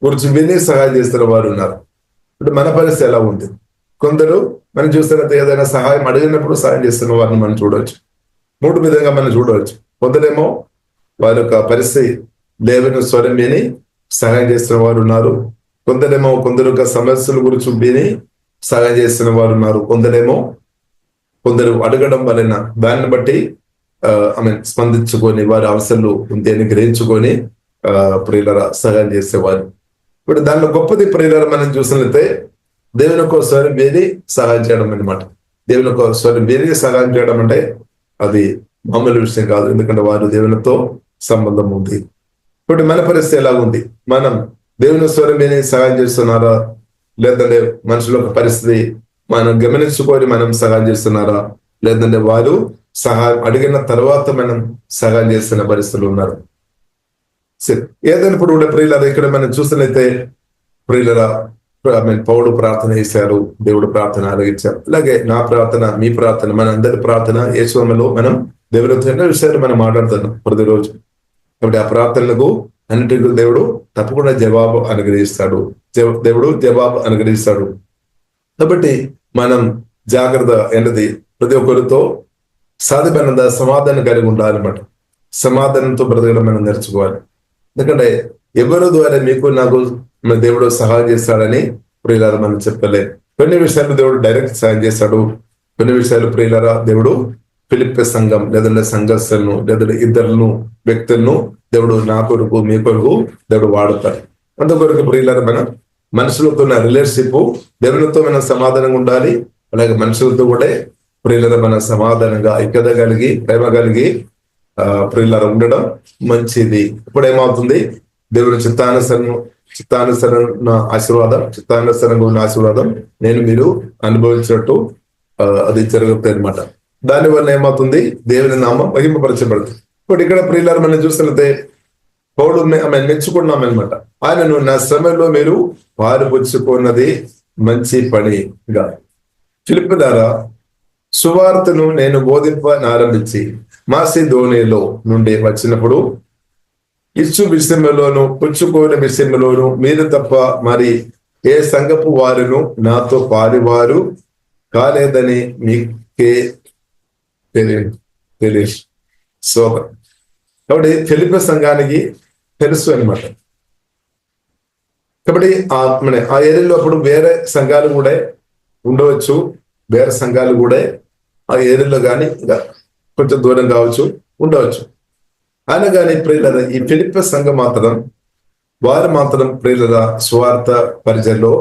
గురించి విని సహాయం చేస్తున్న వారు ఉన్నారు. ఇప్పుడు మన పరిస్థితి ఎలా ఉంది? కొందరు మనం చూస్తున్నట్టు ఏదైనా సహాయం అడిగినప్పుడు సహాయం చేస్తున్న వారిని మనం చూడవచ్చు. 3 విధంగా మనం చూడవచ్చు. కొందరేమో వారి యొక్క పరిస్థితి దేవుని స్వరం విని సహాయం చేస్తున్న వారు ఉన్నారు. కొందరు యొక్క సమస్యల గురించి విని సహాయం చేస్తున్న వారు ఉన్నారు. కొందరు అడగడం వలన దాన్ని బట్టి స్పందించుకొని వారి అవసరాలు ఉంటేని గ్రహించుకొని ప్రియులరా సహాయం చేసేవారు. ఇప్పుడు దానిలో గొప్పది ప్రియులరా మనం చూసినట్లయితే దేవుని యొక్క స్వరం వేది సహాయం చేయడం అనమాట. దేవుని యొక్క స్వరం వేది సహాయం చేయడం అంటే అది మామూలు విషయం కాదు. ఎందుకంటే వారు దేవునితో సంబంధం ఉంది. ఇప్పుడు మన పరిస్థితి ఎలా ఉంది? మనం దేవుని స్వరం విని సహాయం చేస్తున్నారా? లేదంటే మనుషుల పరిస్థితి మనం గమనించుకొని మనం సహాయం చేస్తున్నారా? లేదంటే వారు సహాయం అడిగిన తర్వాత మనం సహాయం చేస్తున్న పరిస్థితులు ఉన్నారు. ఏదైనప్పుడు కూడా ప్రియులరా ఇక్కడ మనం చూసినట్లయితే ప్రియులరా పౌలు ప్రార్థన చేశారు, దేవుడు ప్రార్థన ఆలగించారు. అలాగే నా ప్రార్థన, మీ ప్రార్థన, మన అందరి ప్రార్థన యేసునామములో మనం దేవుడితో ఎన్నో విషయాలు మనం మాట్లాడుతున్నాం ప్రతిరోజు. కాబట్టి ఆ ప్రార్థనలకు అన్నిటికీ దేవుడు తప్పకుండా జవాబు అనుగ్రహిస్తాడు. కాబట్టి మనం జాగ్రత్త ఏంటది ప్రతి ఒక్కరితో సాధ్యమైనంత సమాధానం కలిగి ఉండాలన్నమాట. సమాధానంతో బ్రతకడం మనం నేర్చుకోవాలి. ఎందుకంటే ఎవరి ద్వారా మీకు నాకు దేవుడు సహాయం చేస్తాడని ప్రియులారా మనం చెప్పలేదు. కొన్ని విషయాలు దేవుడు డైరెక్ట్ సహాయం చేస్తాడు. కొన్ని విషయాలు ప్రియులారా దేవుడు ఫిలిప్పి సంఘం లేదంటే సంఘస్థులను లేదంటే ఇద్దరును వ్యక్తులను దేవుడు నా కొరకు మీ కొరకు దేవుడు వాడుతాడు. అందుకొరకు ప్రియులారా మనం మనుషులతో ఉన్న రిలేషన్షిప్ దేవునితో మనం సమాధానంగా ఉండాలి. అలాగే మనుషులతో కూడా ప్రియులారా మన సమాధానంగా ఐక్యత కలిగి ప్రేమ కలిగి ప్రియులారా ఉండడం మంచిది. ఇప్పుడు ఏమవుతుంది? దేవుని చిత్తానుసరణ చిత్తానుసరంగా ఉన్న ఆశీర్వాదం నేను మీరు అనుభవించినట్టు అది జరుగుతుంది అనమాట. దానివల్ల ఏమవుతుంది? దేవుని నామం మహిమపరచబడుతుంది. ఇప్పుడు ఇక్కడ ప్రియులారా మనం చూస్తున్నట్టే పౌలు మెచ్చుకున్నామన్నమాట. ఆయనను నా శ్రమలో మీరు పారుపుచ్చుకున్నది మంచి పనిగా. ఫిలిప్పీయులారా సువార్తను నేను బోధింపనారంభించి మాసిదోనియలో నుండి వచ్చినప్పుడు ఇచ్చు విషయంలోను పుచ్చుకోని విషయంలోను మీరు తప్ప మరి ఏ సంఘపు వారును నాతో పారివారు కాలేదని మీకే తెలియదు. కాబట్టి ఫిలిప్పీ సంఘానికి తెలుసు అనమాట. కాబట్టి ఆ ఏరియాలో అప్పుడు వేరే సంఘాలు కూడా ఉండవచ్చు. వేరే సంఘాలు కూడా ఆ ఏరియాలో కానీ కొంచెం దూరం కావచ్చు, ఉండవచ్చు. అయినా కానీ ప్రియులరా ఈ ఫిలిప్పీ సంఘం వారు మాత్రం ప్రియులరా స్వార్థ పరిచయంలో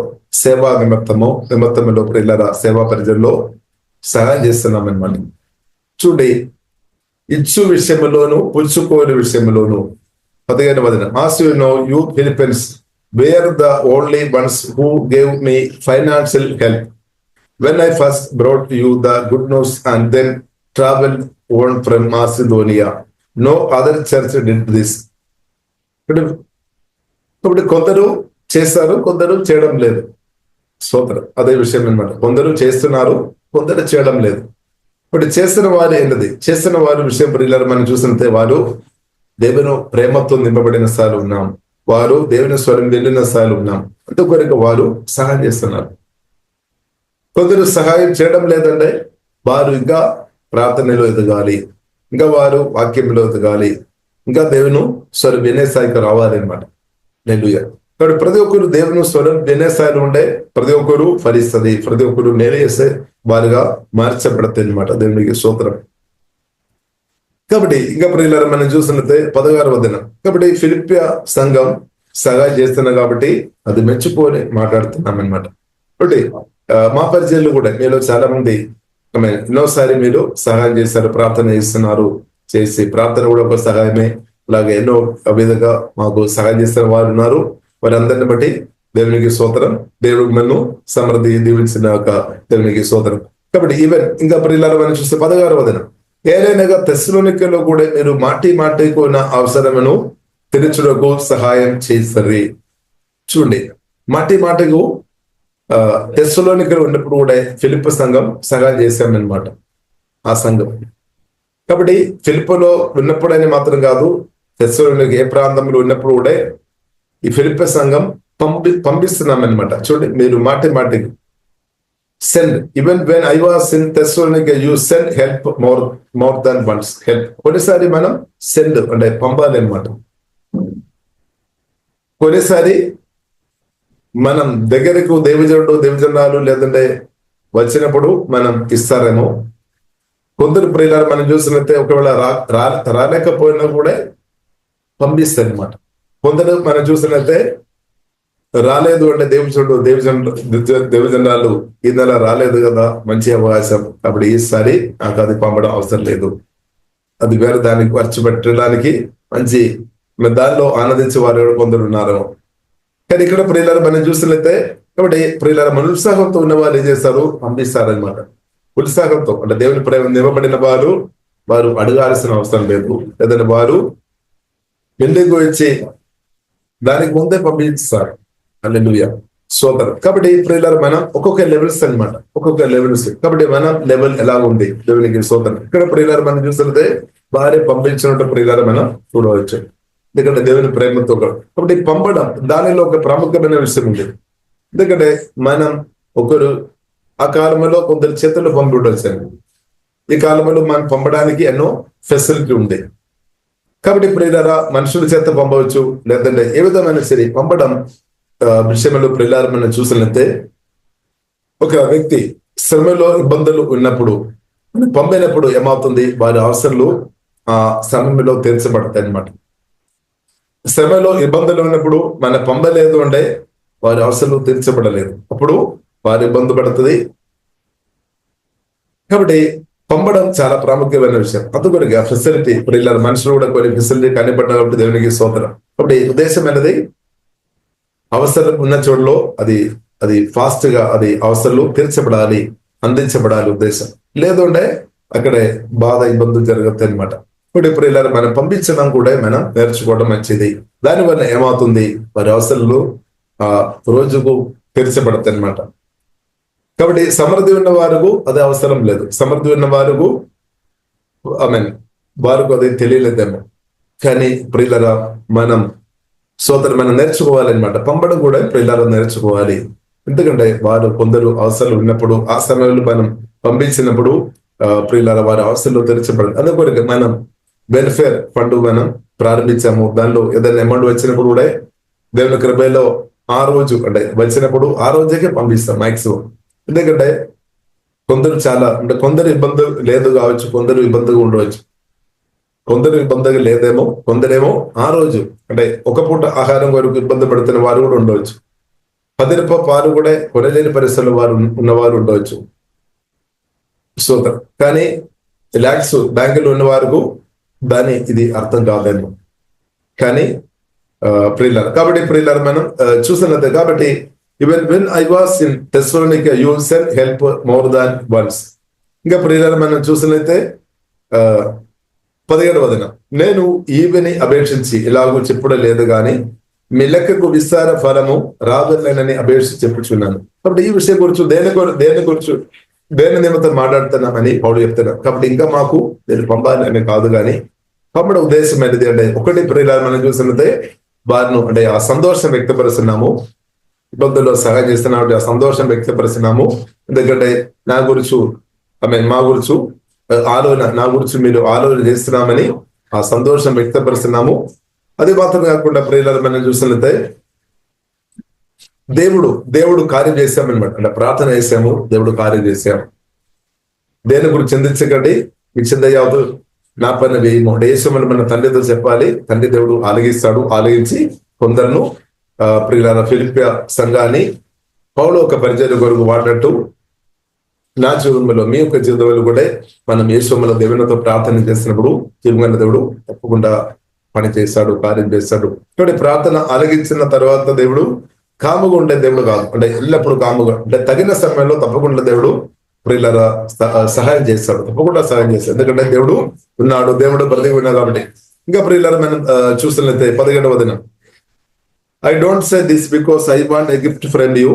సేవా నిమిత్తములో ప్రియులరా సేవా పరిచయంలో సహాయం చేస్తున్నాం అనమాట. చూడండి, ఇచ్చు విషయంలోను పుచ్చుకోని విషయంలోను 15 As you know, you Philippines were the only ones who gave me financial help when I first brought you the good news and then traveled on from Macedonia. No other church did this. ఇప్పుడు కొందరు చేస్తారు, కొందరు చేయడం లేదు. స్తోత్రం. అదే విషయం అనమాట. కొందరు చేస్తున్నారు, కొందరు చేయడం లేదు. ఇప్పుడు చేస్తున్న వారు ఏంటది? చేస్తున్న వారి విషయం ప్రియులారా మనం చూసినట్టే వారు దేవుని ప్రేమతో నింపబడిన స్థాయిలో ఉన్నాం. వారు దేవుని స్వరం వెళ్ళిన స్థాయిలో ఉన్నాం. అందుకొరకు వారు సహాయం చేస్తున్నారు. కొందరు సహాయం చేయడం లేదంటే వారు ఇంకా ప్రార్థనలో ఎదగాలి, ఇంకా వారు వాక్యంలో ఎదగాలి, ఇంకా దేవుని స్వరం వినే స్థాయికి రావాలి అనమాట. హల్లెలూయా. కాబట్టి ప్రతి ఒక్కరు దేవుని స్వరం వినే స్థాయిలో ఉండే ప్రతి ఒక్కరు ఫలిస్తుంది. ప్రతి ఒక్కరు మేలు చేసే వారుగా మార్చబడతాయి అనమాట. దేవునికి స్తోత్రం. కాబట్టి ఇంకా ప్రియులారా మనం చూసినట్లయితే 16వ దినం. కాబట్టి ఫిలిప్పియ సంఘం సహాయం చేస్తున్నా కాబట్టి అది మెచ్చుకొని మాట్లాడుతున్నాం అనమాట. కాబట్టి మా పరిచయాలు కూడా మీలో చాలా మంది ఎన్నోసారి మీరు సహాయం చేశారు, ప్రార్థన చేస్తున్నారు, చేసి ప్రార్థన కూడా ఒక సహాయమే. అలాగే ఎన్నో విధంగా మాకు సహాయం చేస్తున్న వారు ఉన్నారు. వారందరిని బట్టి దేవునికి స్తోత్రం. దేవుడికి నన్ను సమృద్ధి దీవించిన దేవునికి స్తోత్రం. కాబట్టి ఈవెన్ ఇంకా ప్రియులారా మనం చూస్తే 16వ దినం. ఏలైనగా తెస్సలోనికలో కూడా మీరు మాటికొన్న అవసరమును తీర్చుటకు సహాయం చేస్తారు. చూడండి, మాటకు తెస్సలోనికలో ఉన్నప్పుడు కూడా ఫిలిప్పి సంఘం సహాయం చేశామన్నమాట ఆ సంఘం. కాబట్టి ఫిలిప్పులో ఉన్నప్పుడని మాత్రం కాదు, తెస్సలోనిక ఏ ప్రాంతంలో ఉన్నప్పుడు కూడా ఈ ఫిలిప్పి సంఘం పంపిస్తున్నామన్నమాట. చూడండి, మీరు మాటకి send. Even when I was in Thessalonica you send help more than once help. కొన్నిసారి మనం సెండ్ అంటే పంపాలి అనమాట. కొన్నిసారి మనం దగ్గరకు దేవజనాలు లేదంటే వచ్చినప్పుడు మనం ఇస్తారేమో. కొందరు ప్రియులారా మనం చూసినట్టే ఒకవేళ రాలేకపోయినా కూడా పంపిస్తారు అనమాట. కొందరు మనం చూసినట్టే రాలేదు అంటే దేవజనాలు ఈ నెల రాలేదు కదా, మంచి అవకాశం, కాబట్టి ఈసారి నాకు అది పంపడం అవసరం లేదు, అది వేరే దానికి ఖర్చు పెట్టడానికి మంచి దానిలో ఆనందించే వారు కొందరు ఉన్నారు. కానీ ఇక్కడ ప్రియులారా మనం చూసినట్లయితే, కాబట్టి ప్రియులారా మన ఉత్సాహంతో ఉన్న వారు ఏం చేస్తారు, పంపిస్తారనమాట. ఉత్సాహంతో అంటే దేవుని ప్రేమ నింపబడిన వారు అడగాల్సిన అవసరం లేదు, లేదంటే వారు ఎందుకు వచ్చి దానికి ముందే పంపిస్తారు. హల్లెలూయా, స్తోత్రం. కాబట్టి ప్రియులారా మనం ఒక్కొక్క లెవెల్స్ అనమాట, ఒక్కొక్క లెవెల్స్. కాబట్టి మన లెవెల్ ఎలా ఉంది, దేవునికి స్తోత్రం. ఇక్కడ ప్రియులారా మనం చూసినట్లయితే భార్య పంపించినట్టు ప్రియులారా మనం చూడవచ్చు, ఎందుకంటే దేవుని ప్రేమతో. కాబట్టి పంపడం దానిలో ఒక ప్రాముఖ్యమైన విషయం ఉంది. ఎందుకంటే మనం ఒకరు ఆ కాలంలో కొందరు చేతులు పంపి ఉండొచ్చు, ఈ కాలంలో మనం పంపడానికి ఎన్నో ఫెసిలిటీ ఉంది. కాబట్టి ప్రియులారా మనుషుల చేత పంపవచ్చు, లేదంటే ఏ విధమైన సరే పంపడం విషయంలో ప్రియులారా మనం చూసినట్లయితే, ఒక వ్యక్తి శ్రమలో ఇబ్బందులు ఉన్నప్పుడు పంపినప్పుడు ఏమవుతుంది, వారి అవసరాలు ఆ సమయంలో తీర్చబడతాయి అన్నమాట. శ్రమలో ఇబ్బందులు ఉన్నప్పుడు మన పంపలేదు అంటే వారి అవసరాలు తీర్చబడలేదు, అప్పుడు వారి ఇబ్బంది పడుతుంది. కాబట్టి పంపడం చాలా ప్రాముఖ్యమైన విషయం. అందుకొనిగా ఫెసిలిటీ ప్రియులారా మనుషులు కూడా కొన్ని ఫెసిలిటీ కనిపడ్డా కాబట్టి దేవునికి స్తోత్రం. కాబట్టి ఉద్దేశం అనేది అవసరం ఉన్న చోటులో అది ఫాస్ట్ గా అది అవసరాలు తీర్చబడాలి, అందించబడాలి ఉద్దేశం. లేదు అంటే అక్కడే బాధ ఇబ్బందులు జరుగుతాయి అనమాట. ఇప్పుడు ప్రియులారా మనం పంపించడం కూడా మనం నేర్చుకోవడం మంచిది. దానివల్ల ఏమవుతుంది, వారి అవసరాలు రోజుకు తీర్చబడతాయి అనమాట. కాబట్టి సమృద్ధి ఉన్న వారికి అది అవసరం లేదు, సమృద్ధి ఉన్న వారికి వారికి అది తెలియలేదేమో. కానీ ప్రియులారా మనం మనం నేర్చుకోవాలన్నమాట. పంపడం కూడా ప్రియులారా నేర్చుకోవాలి. ఎందుకంటే వారు కొందరు అవసరాలు ఉన్నప్పుడు ఆ సమయంలో మనం పంపించినప్పుడు ప్రియులారా వారి అవసరాలు తీర్చబడదు. అందుకొరకు మనం వెల్ఫేర్ ఫండ్ మనం ప్రారంభించాము. దానిలో ఏదైనా అమౌంట్ వచ్చినప్పుడు కూడా దేవుని కృపలో ఆ రోజు అంటే వచ్చినప్పుడు ఆ రోజుకే పంపిస్తాం మాక్సిమం. ఎందుకంటే కొందరు చాలా అంటే కొందరు ఇబ్బంది లేదు కావచ్చు, కొందరు ఇబ్బందిగా ఉండవచ్చు, కొందరు ఇబ్బందిగా లేదేమో, కొందరేమో ఆ రోజు అంటే ఒక పూట ఆహారం వరకు ఇబ్బంది పడుతున్న వారు కూడా ఉండవచ్చు. 10 రూపాయల పాలు కూడా కొనలేని పరిస్థితుల్లో వారు ఉన్నవారు ఉండవచ్చు. కానీ ల్యాక్స్ బ్యాంకులో ఉన్న వారికి దాని ఇది అర్థం కాదేమో. కానీ ప్రియులారా కాబట్టి ప్రియులారా మనం చూసినట్టే. కాబట్టి even when I was in Thessalonica you send help more than once. ఇంకా ప్రియులారా మనం చూసినట్లయితే 17వ దినం. నేను ఈవిని అపేక్షించి ఇలాగూ చెప్పుడు లేదు గాని మీ లెక్కకు విస్తార ఫలము రాదులేనని అపేక్షించి చెప్పుచున్నాను. కాబట్టి ఈ విషయం గురించి దేని నిమిత్తం మాట్లాడుతున్నామని పౌలు చెప్తున్నారు. కాబట్టి ఇంకా మాకు నేను పంపాలి అని కాదు కానీ పంపడం ఉద్దేశం అనేది అంటే ఒకటి ప్రియులారా మనం చూసినట్లయితే వారిని అంటే ఆ సంతోషం వ్యక్తపరుస్తున్నాము, ఇబ్బందుల్లో సహాయం చేస్తున్నాం, ఆ సంతోషం వ్యక్తపరుస్తున్నాము. ఎందుకంటే నా గురించి మా గురించి నా గురించి మీరు ఆలోచన చేస్తున్నామని ఆ సంతోషం వ్యక్తపరుస్తున్నాము. అది మాత్రం కాకుండా ప్రియులారా మనం చూసినట్లయితే దేవుడు కార్యం చేశామన్నమాట. అంటే ప్రార్థన చేశాము, దేవుడు కార్యం చేశాము. దేని గురించి చింతించకండి, మీకు చింత నా పైన వేయము అంటే యేసుమని మన తండ్రితో చెప్పాలి. తండ్రి దేవుడు ఆలగిస్తాడు. ఆలగించి కొందరును ప్రియులారా ఫిలిప్పి సంఘాన్ని పౌలు ఒక పరిచర్య కొరకు వాడినట్టు నా జీవితంలో మీ యొక్క జీవితంలో కూడా మనం యేసుమల దేవునితో ప్రార్థన చేసినప్పుడు జీవన దేవుడు తప్పకుండా పని చేస్తాడు, కార్యం చేస్తాడు. కాబట్టి ప్రార్థన ఆలగించిన తర్వాత దేవుడు కాముగా ఉండే దేవుడు కాదు, అంటే ఎల్లప్పుడూ కాముగా అంటే తగిన సమయంలో తప్పకుండా దేవుడు ప్రియులారా సహాయం చేస్తాడు, తప్పకుండా సహాయం చేస్తాడు. ఎందుకంటే దేవుడు ఉన్నాడు, దేవుడు బ్రతికి ఉన్నాడు కాబట్టి. ఇంకా ప్రియులారా మనం చూసినట్లయితే 17వ వచనం, I don't say this because I want a gift from you,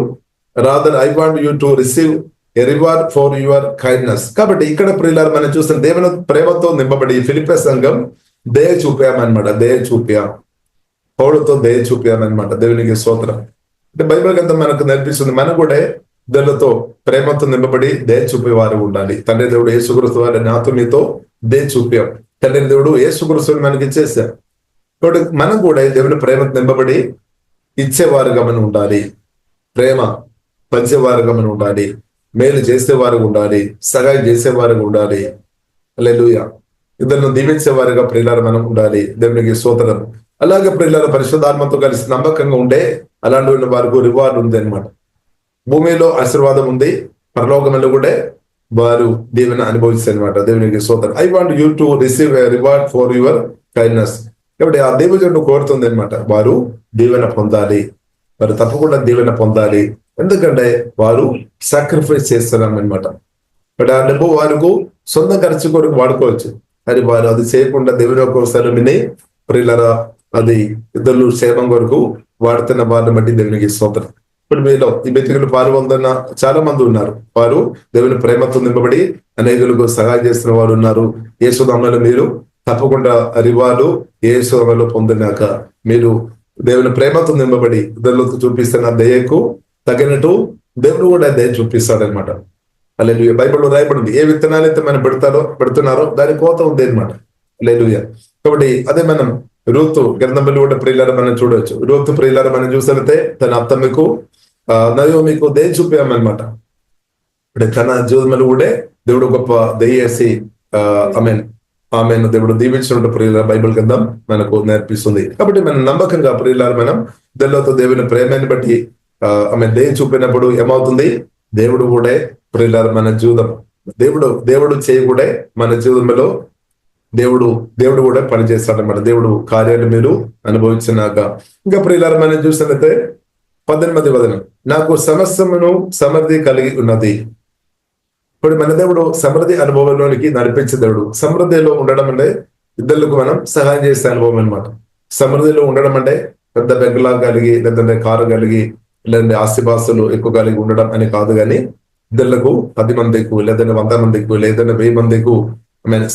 rather I want you to receive a reward for your kindness. కాబట్టి ఇక్కడ ప్రియులారా మనం చూసిన దేవుని ప్రేమతో నింపబడి ఫిలిప్పి సంఘం దయ చూపామన్నమాట. దయ చూపాం, పౌలుతో దయ చూపామన్నమాట. దేవునికి స్తోత్రం. అంటే బైబిల్ గ్రంథం మనకు నేర్పిస్తుంది, మనం కూడా ఇద్దరితో ప్రేమతో నింపబడి దయ చూపేవారు ఉండాలి. తండ్రి దేవుడు యేసుక్రీస్తు వారి నాతో మీతో దయ చూపాం. తండ్రి దేవుడు యేసుక్రీస్తుని మనకి ఇచ్చేసాం. కాబట్టి మనం కూడా దేవుని ప్రేమతో నింపబడి ఇచ్చేవారుగా మనం ఉండాలి, ప్రేమ పంచేవారుగా మనం ఉండాలి, మేలు చేసేవారు ఉండాలి, సహాయం చేసేవారుగా ఉండాలి. హల్లెలూయా. ఇద్దరిని దీవించేవారుగా ప్రియులారా మనం ఉండాలి. దేవునికి స్తోత్రం. అలాగే ప్రియులారా పరిశుద్ధాత్మతో కలిసి నమ్మకంగా ఉండే అలాంటి వారికి రివార్డ్ ఉంది అనమాట. భూమిలో ఆశీర్వాదం ఉంది, పరలోకంలో కూడా వారు దీవెన అనుభవిస్తారు అనమాట. దేవునికి స్తోత్రం. I want you to receive a reward for your kindness. కాబట్టి ఆ దేవుడు కోరుతుంది అనమాట, వారు దీవెన పొందాలి, వారు తప్పకుండా దీవెన పొందాలి. ఎందుకంటే వారు సాక్రిఫైస్ చేస్తున్నాం అనమాట. బట్ ఆ డబ్బు వారికి సొంత ఖర్చు కొరకు వాడుకోవచ్చు, కానీ వారు అది చేయకుండా దేవుని ఒకసారి విని ప్రియులారా అది ఇద్దరు క్షేమం కొరకు వాడుతున్న వారిని బట్టి దేవునికి స్తోత్రం. ఇప్పుడు మీలో ఈ బతికులు పాల్గొందున్న చాలా మంది ఉన్నారు, వారు దేవుని ప్రేమతో నింపబడి అనేకులకు సహాయం చేస్తున్న వారు ఉన్నారు. యేసునామములో మీరు తప్పకుండా రివార్డు యేసునామములో పొందినాక మీరు దేవుని ప్రేమతో నింపబడి ఇద్దరులకు చూపిస్తున్న దయకు తగినట్టు దేవుడు కూడా దయ చూపిస్తాడనమాట. హల్లెలూయా. బైబిల్లో రాయబడింది, ఏ విత్తనాలు అయితే మనం పెడుతున్నారో దాని కోత ఉంది అనమాట. హల్లెలూయా. కాబట్టి అదే మనం రూతు గ్రంథంలో కూడా ప్రియులారా మనం చూడవచ్చు. రూతు ప్రియులారా మనం చూసినట్లయితే తన అత్తమ్మకు నయోమికు దయ చూపామన్నమాట. అంటే తన జీవితంలో కూడా దేవుడు గొప్ప దయేసి ఆమెను దేవుడు దీవించినట్టు ప్రియులారా బైబిల్ గ్రంథం మనకు నేర్పిస్తుంది. కాబట్టి మనం నమ్మకంగా ప్రియులారా మనం దేవులతో దేవుని ప్రేమని బట్టి ఆమె దయ చూపినప్పుడు ఏమవుతుంది, దేవుడు కూడా ప్రియులారా మన జీవితం దేవుడు చేయకూడే మన జీవితంలో దేవుడు కూడా పనిచేస్తాడన్నమాట. దేవుడు కార్యాలు మీరు అనుభవించినాక. ఇంకా ప్రియులారా మనం చూసినట్లయితే 18వ వచనం, నాకు సమస్తమును సమృద్ధి కలిగి ఉన్నది. ఇప్పుడు మన దేవుడు సమృద్ధి అనుభవంలోనికి నడిపించే దేవుడు. సమృద్ధిలో ఉండడం అంటే ఇద్దరులకు మనం సహాయం చేసే అనుభవం అనమాట. సమృద్ధిలో ఉండడం అంటే పెద్ద బెంగళా కలిగి, లేదంటే కారు కలిగి, లేదంటే ఆస్తిపాస్తులు ఎక్కువ కలిగి ఉండడం అని కాదు, కానీ ఇద్దరులకు 10 మందికు, లేదంటే 100 మందికు, లేదంటే 1000 మందికు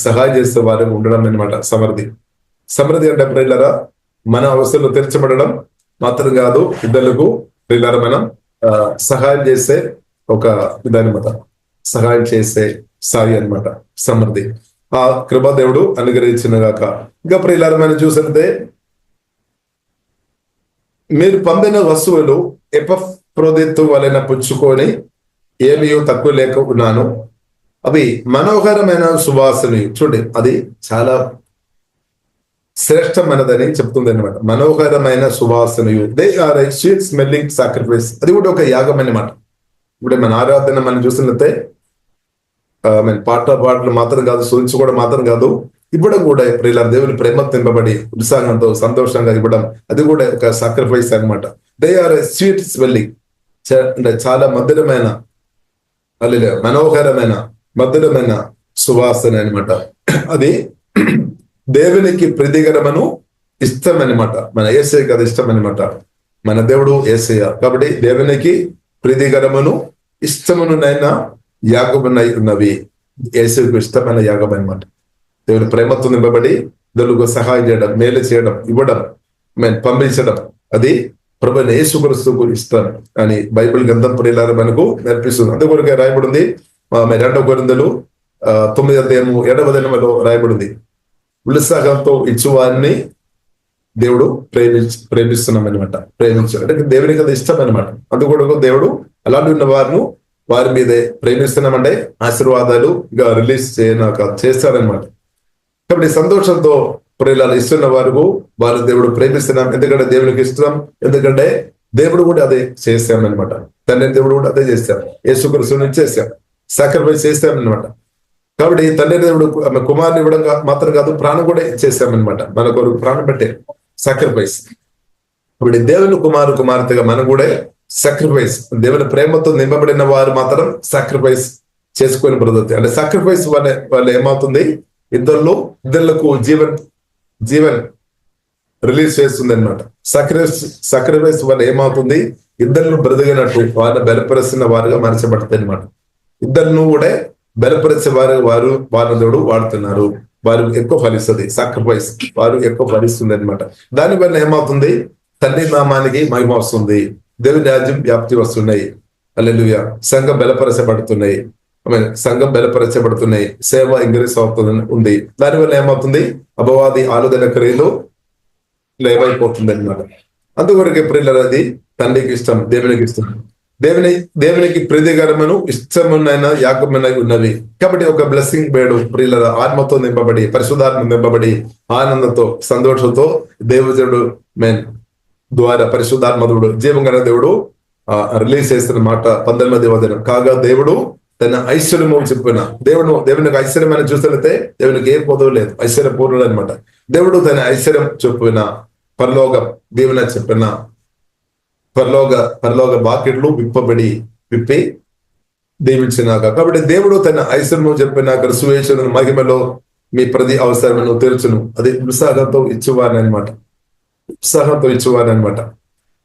సహాయం చేసే వారికి ఉండడం అనమాట సమృద్ధి. సమృద్ధి అంటే ప్రియులారా మన అవసరాలు తీర్చబడడం మాత్రం కాదు, ఇద్దరులకు ప్రియులారా మనం సహాయం చేసే ఒక విధానమాట, సహాయం చేసే సాయి అనమాట సమృద్ధి. ఆ కృపా దేవుడు అనుగ్రహించిన గాక. ఇంకా ప్రియులారా మనం చూసినట్టే మీరు పొందిన వస్తువులు ఎపఫ్రోదితు వలన పుచ్చుకొని ఏమీ తక్కువ లేక ఉన్నాను, అవి మనోహరమైన సువాసన. చూడండి, అది చాలా శ్రేష్టమైనదని చెప్తుంది అనమాట. మనోహరమైన సువాసనయు, they are a sweet smelling sacrifice. అది కూడా ఒక యాగం అన్నమాట. ఇప్పుడు మన ఆరాధన మనం చూసినట్లయితే పాటలు మాత్రం కాదు, సూచించుకోవడం మాత్రం కాదు, ఇవ్వడం కూడా ప్రియులారా దేవుని ప్రేమ తింపబడి ఉత్సాహంతో సంతోషంగా ఇవ్వడం, అది కూడా ఒక సాక్రిఫైస్ అనమాట. They are a sweet smelling, అంటే చాలా మధురమైన, మనోహరమైన మధురమైన సువాసన అనమాట. అది దేవునికి ప్రీతికరమను ఇష్టం అనమాట. మన యేసయ్య కదా ఇష్టం అనమాట, మన దేవుడు యేసయ్య. కాబట్టి దేవునికి ప్రీతికరమును ఇష్టమునైనా యాగమునై ఉన్నవి యేసయ్యకు ఇష్టమైన యాగం అనమాట. దేవుని ప్రేమతో నింపబడి ఇతరులకు సహాయం చేయడం, మేలు చేయడం, ఇవ్వడం, పంపించడం, అది ప్రభువైన యేసుక్రీస్తుకు ఇష్టం అని బైబిల్ గ్రంథం ప్రియులారా మనకు నేర్పిస్తుంది. అందుకొరకే రాయబడింది 2 కొరింథీయులు 9:7 రాయబడింది, ఉత్సాహంతో ఇచ్చువారిని దేవుడు ప్రేమిస్తున్నాం అనమాట. ప్రేమించాడు అంటే దేవునికి అది ఇష్టం అనమాట. అందుకొరకు దేవుడు అలాంటి ఉన్న వారిని వారి మీదే ప్రేమిస్తున్నామంటే ఆశీర్వాదాలు ఇక రిలీజ్ చేస్తారనమాట. కాబట్టి సంతోషంతో ప్రియులను ఇస్తున్న వారు దేవుడు ప్రేమిస్తున్నాం, ఎందుకంటే దేవునికి ఇష్టం, ఎందుకంటే దేవుడు కూడా అదే చేస్తామన్నమాట. తండ్రి దేవుడు కూడా అదే చేస్తాం, యేసుక్రీస్తుని చేస్తాం, సాక్రిఫైస్ చేస్తామన్నమాట. కాబట్టి తండ్రి దేవుడు కుమారుని ఇవ్వడం మాత్రం కాదు, ప్రాణం కూడా చేస్తామన్నమాట. మన కొరకు ప్రాణం పెట్టే సాక్రిఫైస్. ఇప్పుడు దేవుని కుమార్తెగా మనం కూడా సాక్రిఫైస్, దేవుని ప్రేమతో నింపబడిన వారు మాత్రం సాక్రిఫైస్ చేసుకొని బ్రదర్. అంటే సాక్రిఫైస్ వల్ల ఏమవుతుంది, ఇద్దరులకు జీవన్ రిలీజ్ చేస్తుంది అనమాట. సాక్రిఫైస్ వల్ల ఏమవుతుంది, ఇద్దరు బ్రతికినట్టు వారిని బలపరుస్తున్న వారుగా మార్చబడుతుంది అనమాట. ఇద్దరును కూడా బలపరిచే వారిని దేవుడు వాడుతున్నారు, వారు ఎక్కువ ఫలిస్తుంది. సాక్రిఫైస్ వారు ఎక్కువ ఫలిస్తుంది అనమాట. దానివల్ల ఏమవుతుంది, తండ్రి నామానికి మహిమ వస్తుంది, దేవుని రాజ్యం వ్యాప్తి వస్తున్నాయి. హల్లెలూయా. సంఘం బలపరచబడుతున్నాయి, సేవ ఇంక్రీస్ ఉంది. దానివల్ల ఏమవుతుంది, అపవాది ఆలోచన క్రియలు లేవైపోతుంది అనమాట. అందుకొరకు ప్రియులారా, అది తండ్రికి ఇష్టం, దేవునికి ఇష్టం. దేవునికి ప్రీతికరమును ఇష్టమునైన యాగమునై ఉన్నవి. కాబట్టి ఒక బ్లెస్సింగ్ వేడు ప్రియులారా, ఆత్మతో నింపబడి, పరిశుద్ధాత్మ నింపబడి, ఆనందంతో సంతోషంతో దేవుడు ద్వారా పరిశుద్ధాత్మదుడు జీవంగల దేవుడు రిలీజ్ చేస్తున్న మాట 19వ వచనం. కాగా దేవుడు తన ఐశ్వర్యము చెప్పిన, దేవునికి ఐశ్వర్యం అని చూసినట్లయితే దేవునికి ఏ పొదవు లేదు, ఐశ్వర్యపూర్ణుడు అనమాట. దేవుడు తన ఐశ్వర్యం చెప్పిన పరలోకం దేవుని చెప్పిన పరలోక బాకెట్లు విప్పి దీవించినాక. కాబట్టి దేవుడు తన ఐశ్వర్యము చెప్పినాక సువేషను మహిమలో మీ ప్రతి అవసరమును తీర్చును. అది ఉత్సాహంతో ఇచ్చేవారనమాట.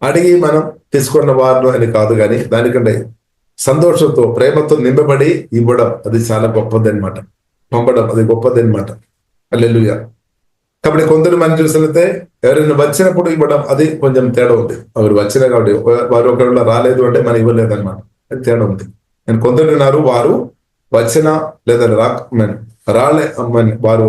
అడిగి మనం తీసుకున్న వారు అని కాదు, కానీ దానికంటే సంతోషంతో ప్రేమతో నింపబడి ఇవ్వడం అది చాలా గొప్పది అనమాట. పంపడం అది గొప్పది అనమాట. హల్లెలూయా. కాబట్టి కొందరు మనం చూసినట్లయితే ఎవరైనా వచ్చినప్పుడు ఇవ్వడం అది కొంచెం తేడా ఉంది. వారు వచ్చిన కాబట్టి వారు ఒకవేళ రాలేదు అంటే మనం ఇవ్వలేదు అనమాట, అది తేడా ఉంది. నేను కొందరు ఉన్నారు, వారు వచ్చిన లేదా వారు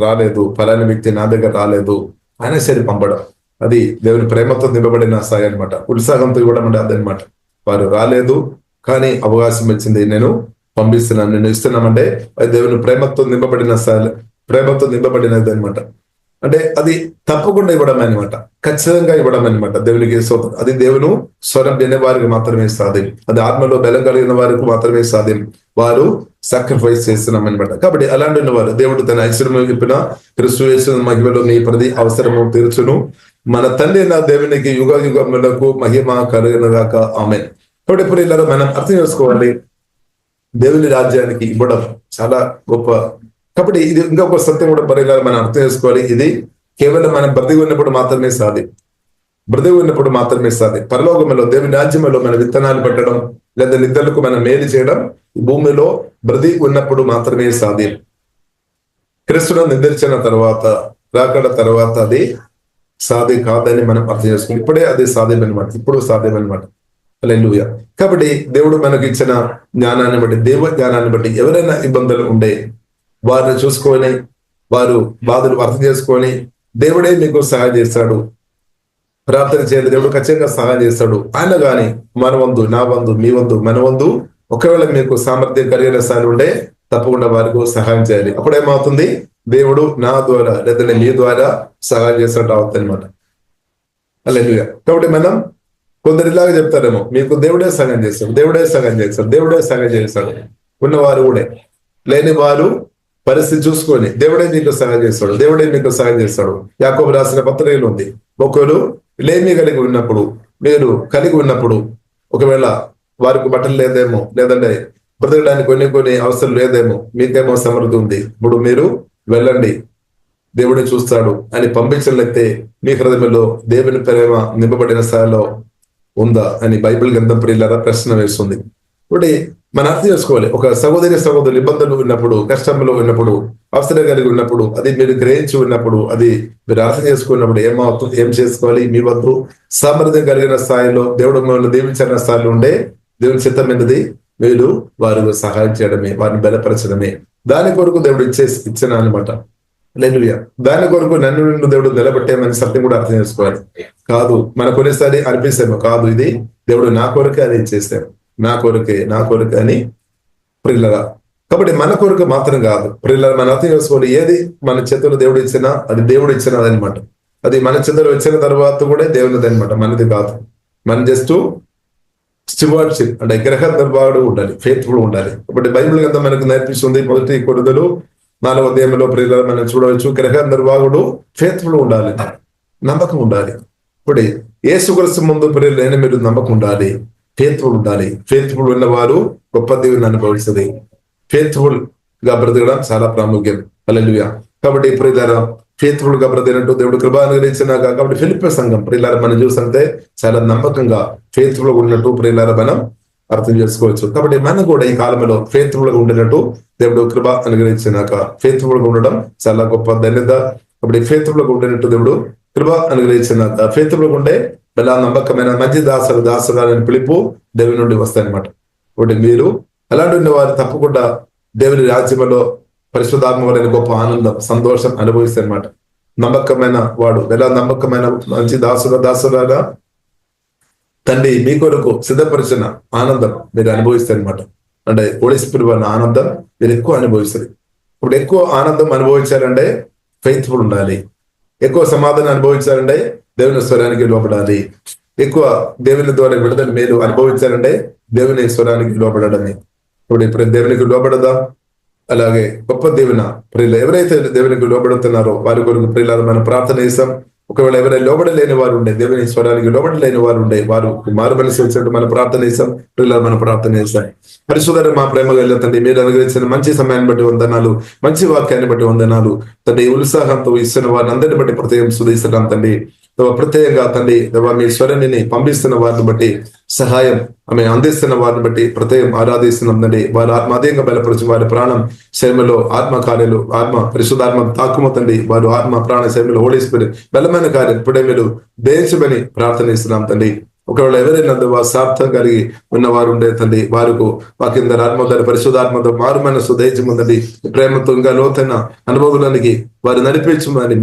రాలేదు, ఫలాని వ్యక్తి నా దగ్గర రాలేదు అయినా సరే పంపడం అది దేవుని ప్రేమతో నింపబడిన సాయి అనమాట. ఉత్సాహంతో ఇవ్వడం అంటే అదనమాట. వారు రాలేదు కానీ అవకాశం ఇచ్చింది, నేను పంపిస్తున్నాను, నేను ఇస్తున్నామంటే అది దేవుని ప్రేమతో నింపబడినది అనమాట. అంటే అది తప్పకుండా ఇవ్వడం అనమాట, ఖచ్చితంగా ఇవ్వడం అనమాట. దేవునికి స్తోత్రం. అది దేవుని స్వరం వినే వారికి మాత్రమే సాధ్యం, అది ఆత్మలో బలం కలిగిన వారికి మాత్రమే సాధ్యం. వారు సాక్రిఫైస్ చేస్తున్నాం అనమాట. కాబట్టి అలాంటి వారు దేవుడు తన ఐశ్వర్యం చెప్పిన క్రీస్తు యేసు మహిమలో మీ ప్రతి అవసరము తీర్చును. మన తండ్రి నా దేవునికి యుగ యుగములకు మహిమ కలుగునుగాక. ఆమేన్. కాబట్టి ఇప్పుడు ఇలా మనం అర్థం చేసుకోవాలి, దేవుని రాజ్యానికి ఇవ్వడం చాలా గొప్ప. కాబట్టి ఇది ఇంకొక సత్యం కూడా పరిగారు మనం అర్థం చేసుకోవాలి. ఇది కేవలం మనం బ్రతికి ఉన్నప్పుడు మాత్రమే సాధ్యం. పరలోకములో దేవుని రాజ్యంలో మన విత్తనాలు పెట్టడం లేదా నిద్రలకు మనం మేలు చేయడం భూమిలో బ్రతికి ఉన్నప్పుడు మాత్రమే సాధ్యం. క్రీస్తును నిద్రించిన తర్వాత, రాకడ తర్వాత అది సాధ్యం కాదని మనం అర్థం చేసుకోవాలి. ఇప్పుడే అది సాధ్యమన్నమాట, ఇప్పుడు సాధ్యమన్నమాట. హల్లెలూయా. కాబట్టి దేవుడు మనకు ఇచ్చిన జ్ఞానాన్ని బట్టి, దేవ జ్ఞానాన్ని బట్టి ఎవరైనా ఇబ్బందులు ఉండే వారిని చూసుకొని, వారు బాధలు అర్థం చేసుకొని దేవుడే మీకు సహాయం చేస్తాడు. ప్రార్థన చేయాలి, దేవుడు ఖచ్చితంగా సహాయం చేస్తాడు. ఆయన కానీ మన వంతు, నా వంతు, మీ వంతు, మన వంతు ఒకవేళ మీకు సామర్థ్యం కలిగిన స్థాయి ఉంటే తప్పకుండా వారికి సహాయం చేయాలి. అప్పుడు ఏమవుతుంది, దేవుడు నా ద్వారా లేదా మీ ద్వారా సహాయం చేసినట్టు అవుతుంది అనమాట. హల్లెలూయా. కాబట్టి మనం కొందరు ఇలాగా చెప్తారేమో, మీకు దేవుడే సహాయం చేస్తాడు. ఉన్నవారు కూడా, లేని వారు పరిస్థితి చూసుకొని దేవుడే మీకు సహాయం చేస్తాడు. యాకోబు రాసిన పత్రికలో ఉంది, ఒకరు లేమి కలిగి ఉన్నప్పుడు, మీరు కలిగి ఉన్నప్పుడు, ఒకవేళ వారికి బట్టలు లేదేమో, లేదంటే బ్రతకడానికి కొన్ని అవసరం లేదేమో, మీకేమో సమృద్ధి ఉంది, ఇప్పుడు మీరు వెళ్ళండి, దేవుడే చూస్తాడు అని పంపించినట్లయితే మీ హృదయంలో దేవుని ప్రేమ నింపబడిన స్థాయిలో ఉందా అని బైబిల్ గ్రంథం ప్రియులారా ప్రశ్న వేస్తుంది. ఇప్పుడు మనం అర్థం చేసుకోవాలి, ఒక సహోదరులు ఇబ్బందులు ఉన్నప్పుడు, కష్టంలో ఉన్నప్పుడు, అవసరం కలిగి ఉన్నప్పుడు, అది మీరు గ్రహించి ఉన్నప్పుడు, అది మీరు అర్థం చేసుకున్నప్పుడు ఏం చేసుకోవాలి, మీ వద్దు సామర్థ్యం కలిగిన స్థాయిలో దేవుడు మిమ్మల్ని దీవించిన స్థాయిలో ఉండే దేవుని చిత్తం ఏంటిది, మీరు వారికి సహాయం చేయడమే, వారిని బలపరచడమే. దాని కొరకు దేవుడు ఇచ్చిన అనమాట. హల్లెలూయా. దాని కొరకు నన్ను దేవుడు నిలబెట్టేమని సత్యం కూడా అర్థం చేసుకోవాలి. కాదు, మన కొన్నిసారి అనిపిస్తేమో కాదు, ఇది దేవుడు నా కొరకే అది ఇచ్చేస్తాడు, నా కొరకే అని ప్రియులరా కాబట్టి మన కొరకు మాత్రం కాదు ప్రియులారా, మన అర్థం చేసుకోవాలి. ఏది మన చేతుల్లో దేవుడు ఇచ్చినా అది దేవుడు ఇచ్చినది అనమాట. అది మన చేతులు వచ్చిన తర్వాత కూడా దేవునిది అనమాట, మనది కాదు. మన జస్ట్ స్టివార్డ్షిప్ అంటే గ్రహ నిర్వాహకుడు ఉండాలి, ఫెయిత్ఫుల్ ఉండాలి. కాబట్టి బైబిల్ గ్రంథం మనకు నేర్పిస్తుంది. 1 కొరింథీయులు 4వ అధ్యాయంలో ప్రియులారా మనం చూడవచ్చు, గ్రహ నిర్వాహకుడు ఫెయిత్ఫుల్ ఉండాలి, నమ్మకం ఉండాలి. ఇప్పుడు యేసుక్రీస్తు ముందు ప్రియులైన మీరు నమ్మకం ఉండాలి, ఫెయిత్ఫుల్ ఉండాలి. ఫెయిత్ఫుల్ ఉన్న వారు గొప్ప దేవుని అనుభవిస్తుంది. ఫెయిత్ఫుల్ గా బ్రతకడం చాలా ప్రాముఖ్యం. హల్లెలూయా. కాబట్టి ప్రియులారా, ఫెయిత్ఫుల్ గా బ్రతికినట్టు దేవుడు కృప అనుగ్రహించినాక, కాబట్టి ఫిలిప్పీ సంఘం ప్రియులారా మనం చూస్తుంటే చాలా నమ్మకంగా ఫెయిత్ఫుల్ గా ఉన్నట్టు ప్రియులారా మనం అర్థం చేసుకోవచ్చు. కాబట్టి మనం కూడా ఈ కాలంలో ఫెయిత్ఫుల్ గా ఉండినట్టు దేవుడు కృప అనుగ్రహించినాక, ఫెయిత్ఫుల్ గా ఉండడం చాలా గొప్ప ధన్యత. కాబట్టి ఫెయిత్ఫుల్ గా ఉండినట్టు దేవుడు కృప అనుగ్రహించినాక, ఫెయిత్ఫుల్ గా ఉండే ఎలా నమ్మకమైన మంచి దాసురాలని పిలుపు దేవుని నుండి వస్తాయన్నమాట. కాబట్టి మీరు అలాంటి ఉన్న వారు తప్పకుండా దేవుని రాజ్యంలో పరిశుద్ధాత్మ వలన గొప్ప ఆనందం, సంతోషం అనుభవిస్తారన్నమాట. నమ్మకమైన వాడు ఎలా నమ్మకమైన మంచి దాసురాగా తండ్రి మీ కొరకు సిద్ధపరిచిన ఆనందం మీరు అనుభవిస్తారన్నమాట. అంటే హోలీ స్పిరిట్ అన్న ఆనందం మీరు ఎక్కువ అనుభవిస్తారు. ఇప్పుడు ఎక్కువ ఆనందం అనుభవించారంటే ఫెయిత్ఫుల్ ఉండాలి. ఎక్కువ సమాధానం అనుభవించాలంటే దేవుని స్వరానికి లోపడాలి. ఎక్కువ దేవుని ద్వారా విడుదల మీరు అనుభవించాలంటే దేవుని స్వరానికి లోపడడమే. ఇప్పుడు దేవునికి లోపడదాం. అలాగే గొప్ప దేవున ప్రియులు ఎవరైతే దేవునికి లోబడుతున్నారో వారి కొరకు ప్రియులారా మనం ప్రార్థన చేస్తాం. ఒకవేళ ఎవరైనా లోబడలేని వారు ఉండే, దేవుని స్వరానికి లోబడలేని వారు ఉండే, వారు మారు మనసు వచ్చినట్టు మనం ప్రార్థన చేస్తాం. ప్రియులారా మనం ప్రార్థన చేస్తాం. పరిశుద్ధుడా మా ప్రేమ కలిగిన తండ్రి, మీరు అనుగ్రహించిన మంచి సమయాన్ని బట్టి వందనాలు, మంచి వాక్యాన్ని బట్టి వందనాలు తండ్రి. ఉత్సాహంతో ఇస్తున్న వారిని అందరిని బట్టి ప్రత్యేకం సుధిస్తున్నాం తండ్రి. ప్రత్యేకంగా తండ్రి మీ స్వరాన్ని పంపిస్తున్న వారిని బట్టి, సహాయం ఆమె అందిస్తున్న వారిని బట్టి ప్రత్యేకం ఆరాధిస్తున్నాం తండ్రి. వారి ఆత్మాధీయంగా బలపరచు, వారి ప్రాణం శరీరంలో ఆత్మ కార్యాలు, ఆత్మ పరిశుద్ధాత్మ తాకుమ తండ్రి, వారు ఆత్మ ప్రాణ శరీరంలో హోలీ స్పిరిట్ బలమైన కార్యం ఇప్పుడే మీరు దేశమని ప్రార్థనిస్తున్నాం తండ్రి. ఒకవేళ ఎవరైనా స్వార్థం కలిగి ఉన్నవారు ఉండే తండ్రి, వారికి వాకింద ఆత్మతో పరిశుధాత్మతో మారు మనసు దయచేయము తండ్రి. ప్రేమతో ఇంకా లోతైన అనుభవానికి వారు నడిపించమని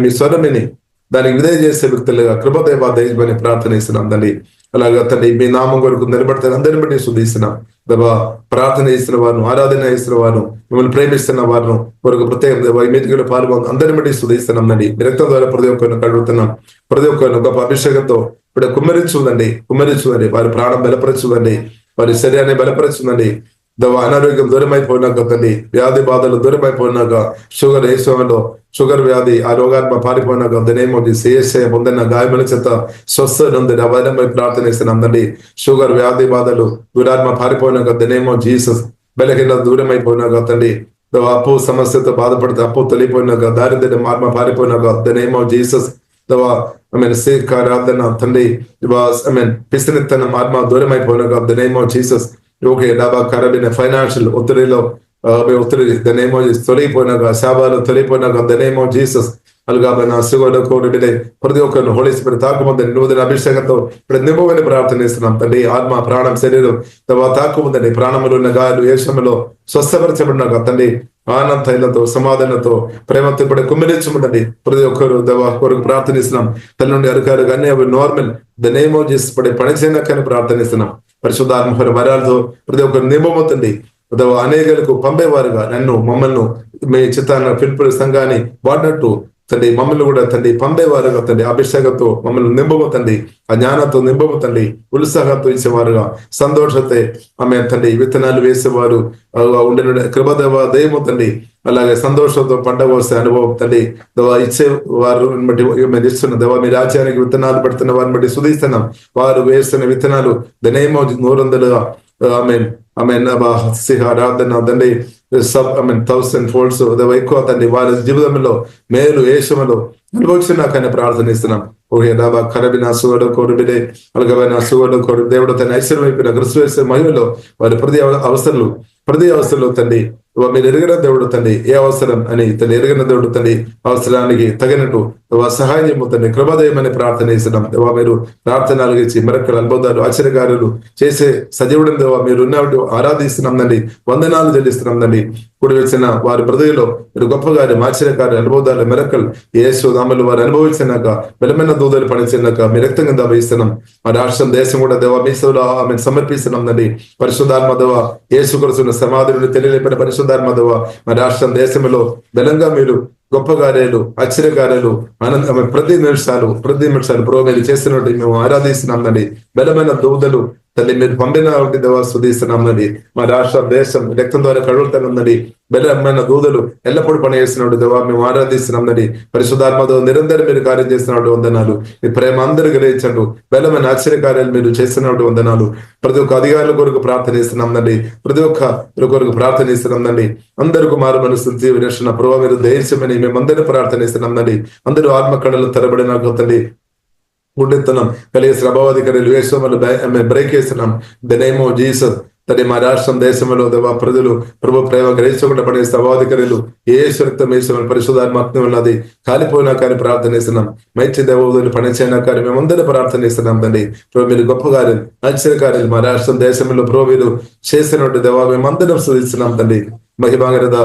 మీ స్వరమిని దానికి విధేయ చేసే వ్యక్తులుగా కృపదేవా దయచేయమని ప్రార్థనిస్తున్నాం తండ్రి. అలాగే తండ్రి మీ నామం కొరకు నిలబడతాను అందరిని బట్టి శుద్ధిస్తున్నాం దేవా. ప్రార్థన చేస్తున్న వారిను, ఆరాధన చేస్తున్న వారిను, మిమ్మల్ని ప్రేమిస్తున్న వారిను కొరకు ప్రత్యేక మీటింగ్లో పాల్గొని అందరిని బట్టి శుద్ధిస్తున్నాం తండ్రి. మీ రక్తం ద్వారా ప్రతి ఒక్కరిని కడుగుతున్నాం. ప్రతి ఒక్కరిని గొప్ప అభిషేకంతో ఇప్పుడు కుమ్మరించుందండి, వారి ప్రాణం బలపరచుందండి, వారి శరీరాన్ని బలపరచుందండి. అనారోగ్యం దూరమైపోయినాక తండ్రి, వ్యాధి బాధలు దూరమైపోయినాక, షుగర్ ఏసంలో షుగర్ వ్యాధి ఆ రోగాత్మ పారిపోయినాక దనేమో ఏసయ పొందిన గాయముల చేత స్వస్థ ఉంది అవైనమై ప్రార్థన చేస్తున్నాం తండ్రి. షుగర్ వ్యాధి బాధలు దురాత్మ పారిపోయినాక దనేమో జీసస్ బలహీన దూరమైపోయినాక తండ్రి. అప్పు సమస్యతో బాధపడితే అప్పు తొలిపోయినాక, దారిద్ర్యం ఆత్మ పారిపోయినాక దనేమో జీసస్ ఆరాధన తండ్రి. పిసినిత్తనం ఆత్మ దూరమైపోయినాక the name of Jesus. Okay డాబా ఖరాబిన ఫైనాన్షియల్ ఒత్తిడిలో ఒత్తిడి ద నేమ్ ఆఫ్ జీసస్ తొలగిపోయినాక, శాపాలు తొలగిపోయినాక ద నేమ్ ఆఫ్ జీసస్. అలాగా సుగోడకోడిడే ప్రతి ఒక్కరిని హోలీ స్పిరిట్ తాకుముందని నూతన అభిషేకంతో ఇప్పుడు నింపమని ప్రార్థనిస్తున్నాం తండ్రి. ఆత్మ ప్రాణం శరీరం తాకుముందని, ప్రాణములు ఉన్న గాయాలు ఏషంలో స్వస్థపరచబడినాక తండ్రి. ఆనంద తైలతో సమాధానంతో ప్రేమతో ఇప్పుడు కుమ్మిరించమండి. ప్రతి ఒక్కరు కొరకు ప్రార్థనిస్తున్నాం. తల్లి నుండి అధికారు అన్ని అవి normal the name of Jesus పడే పని చేయనక్కని ప్రార్థనిస్తున్నాం. పరిశుద్ధాత్మ వరాలతో ప్రతి ఒక్కరు నింపమవుతుంది. అనేకలకు పంపేవారుగా నన్ను మమ్మల్ని మీ చిత్తాన్ని పిలుపుల సంఘాన్ని వాడినట్టు తండ్రి మమ్మల్ని కూడా తండ్రి పంపేవారుగా తండ్రి, అభిషేకంతో మమ్మల్ని నింపబోతండి, ఆ జ్ఞానంతో నింపబోతండి, ఉత్సాహంతో ఇచ్చేవారుగా, సంతోషతే ఆమె తండ్రి విత్తనాలు వేసేవారు ఉండిన కృపదేవ దయము తండ్రి. అలాగే సంతోషంతో పంట కోసే అనుభవం తండ్రి ఇచ్చే వారు బట్టి మేము ఇస్తున్న దేవా. మీ రాజ్యానికి విత్తనాలు పెడుతున్న వారిని బట్టి సుధిస్తున్నాం. వారు వేస్తున్న విత్తనాలు దనేమో 100గా ఆరాధన తండ్రి 1000 folds ఎక్కువ తండ్రి వారి జీవితంలో మేలు ఏషములో అనుభవించినాకనే ప్రార్థనిస్తున్నాం. ఓకే డాబా ఖరబిన సుగడు కోరుబిడే అలగబైన సుగడు కోరు దేవుడు తన ఐశ్వర్యం అయిపోయిన క్రిస్తు మహిమలో వారి ప్రతి అవసరంలో తండ్రి మీరు ఎరిగిన దేవుడు తండ్రి, ఏ అవసరం అని తను ఎరిగిన దేవుడు తండ్రి అవసరానికి తగినట్టు సహాయం చేయబోతండి. కృపదయమని ప్రార్థన చేస్తున్నాం దేవా. మీరు ప్రార్థన అలిగించి మరొకరు అద్భుతాలు ఆశ్చర్యకారులు చేసే సజీవుడిని దేవా మీరు ఉన్నట్టు ఆరాధిస్తున్నాం తండ్రి. వందనాలు చెల్లిస్తున్నాం తండ్రి. కూడి వచ్చిన వారి హృదయంలో మీరు గొప్ప కార్యం, ఆశ్చర్యకార్యం, అద్భుతాలు, మెరకలు యేసు నామలు వారు అనుభవించినాక బలమైన దూదలు పనిచినాక మీ రక్తం కింద వేస్తున్నాం. మా రాష్ట్రం దేశం కూడా దేవ మీ సేవలో ఆమె సమర్పిస్తున్నాం తండ్రి. పరిశుద్ధాత్మ దేవ యేసుక్రీస్తును సమాధి నుండి తెలియలేపిన పరిశుద్ధాత్మ దేవ మా రాష్ట్రం దేశంలో బలంగా మీరు గొప్ప కార్యాలు ఆశ్చర్యకార్యాలు ఆనందమైన ప్రతి నిమిషాలు ప్రభు మీరు చేస్తున్నట్టు మేము ఆరాధిస్తున్నాం తండ్రి. బలమైన దూదలు తల్లి మీరు పంపిన దేవా స్తుతిస్తున్నాం తండ్రి. మా రాష్ట్ర దేశం రక్తం ద్వారా కడుగుతానుందండి. బలమైన దూదలు ఎల్లప్పుడూ పని చేస్తున్నాడు దేవా మేము ఆరాధిస్తున్నాం తండ్రి. పరిశుద్ధాత్మతో నిరంతరం మీరు కార్యం చేస్తున్నట్టు వందనాలు. మీ ప్రేమ అందరూ గ్రహించండు. బలమైన ఆశ్చర్యకార్యాలు మీరు చేస్తున్నట్టు వందనాలు. ప్రతి ఒక్క అధికారుల కొరకు ప్రార్థన చేస్తున్నాం తండ్రి. ప్రతి ఒక్క కొరకు ప్రార్థన చేస్తున్నాం తండ్రి. అందరికీ మారు మనసు రక్షణ ప్రభావ మీరు దయచేయమని మేమందరూ ప్రార్థన చేస్తున్నాం తండ్రి. అందరూ ఆత్మకళలు తెరబడిన తండ్రి గుండెత్తనం కలిగే ప్రభావాధికారులు వేసుకోమని బ్రేక్ చేస్తున్నాం. ద నేమ్ ఆఫ్ జీసస్ తండ్రి. మా రాష్ట్రం దేశంలో దేవా ప్రజలు ప్రభు ప్రేమ గ్రహించకుండా పడే ప్రభావాధికారులు ఏ రక్తం వేసామని పరిశుధాత్మ ఉన్నది కాలిపోయినా కానీ ప్రార్థన చేస్తున్నాం. మైత్రి దేవోదయులు పనిచేయనా కానీ మేమందరూ ప్రార్థన చేస్తున్నాం తండ్రి. ప్రభు మీరు గొప్ప కార్యాలు ఆశ్చర్యకార్యాలు మా రాష్ట్రం దేశంలో ప్రభు మీరు చేసినట్టు దేవా మేమందరం స్తుతిస్తున్నాం తండ్రి. మహిమాగరద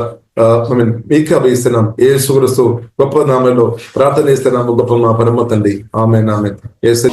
మీకు అభిస్తున్నాం. యేసుక్రీస్తు గొప్ప నామములో ప్రార్థన చేస్తున్నాము. గొప్ప మా పరమ తండ్రి. ఆమేన్ ఆమేన్. యేసు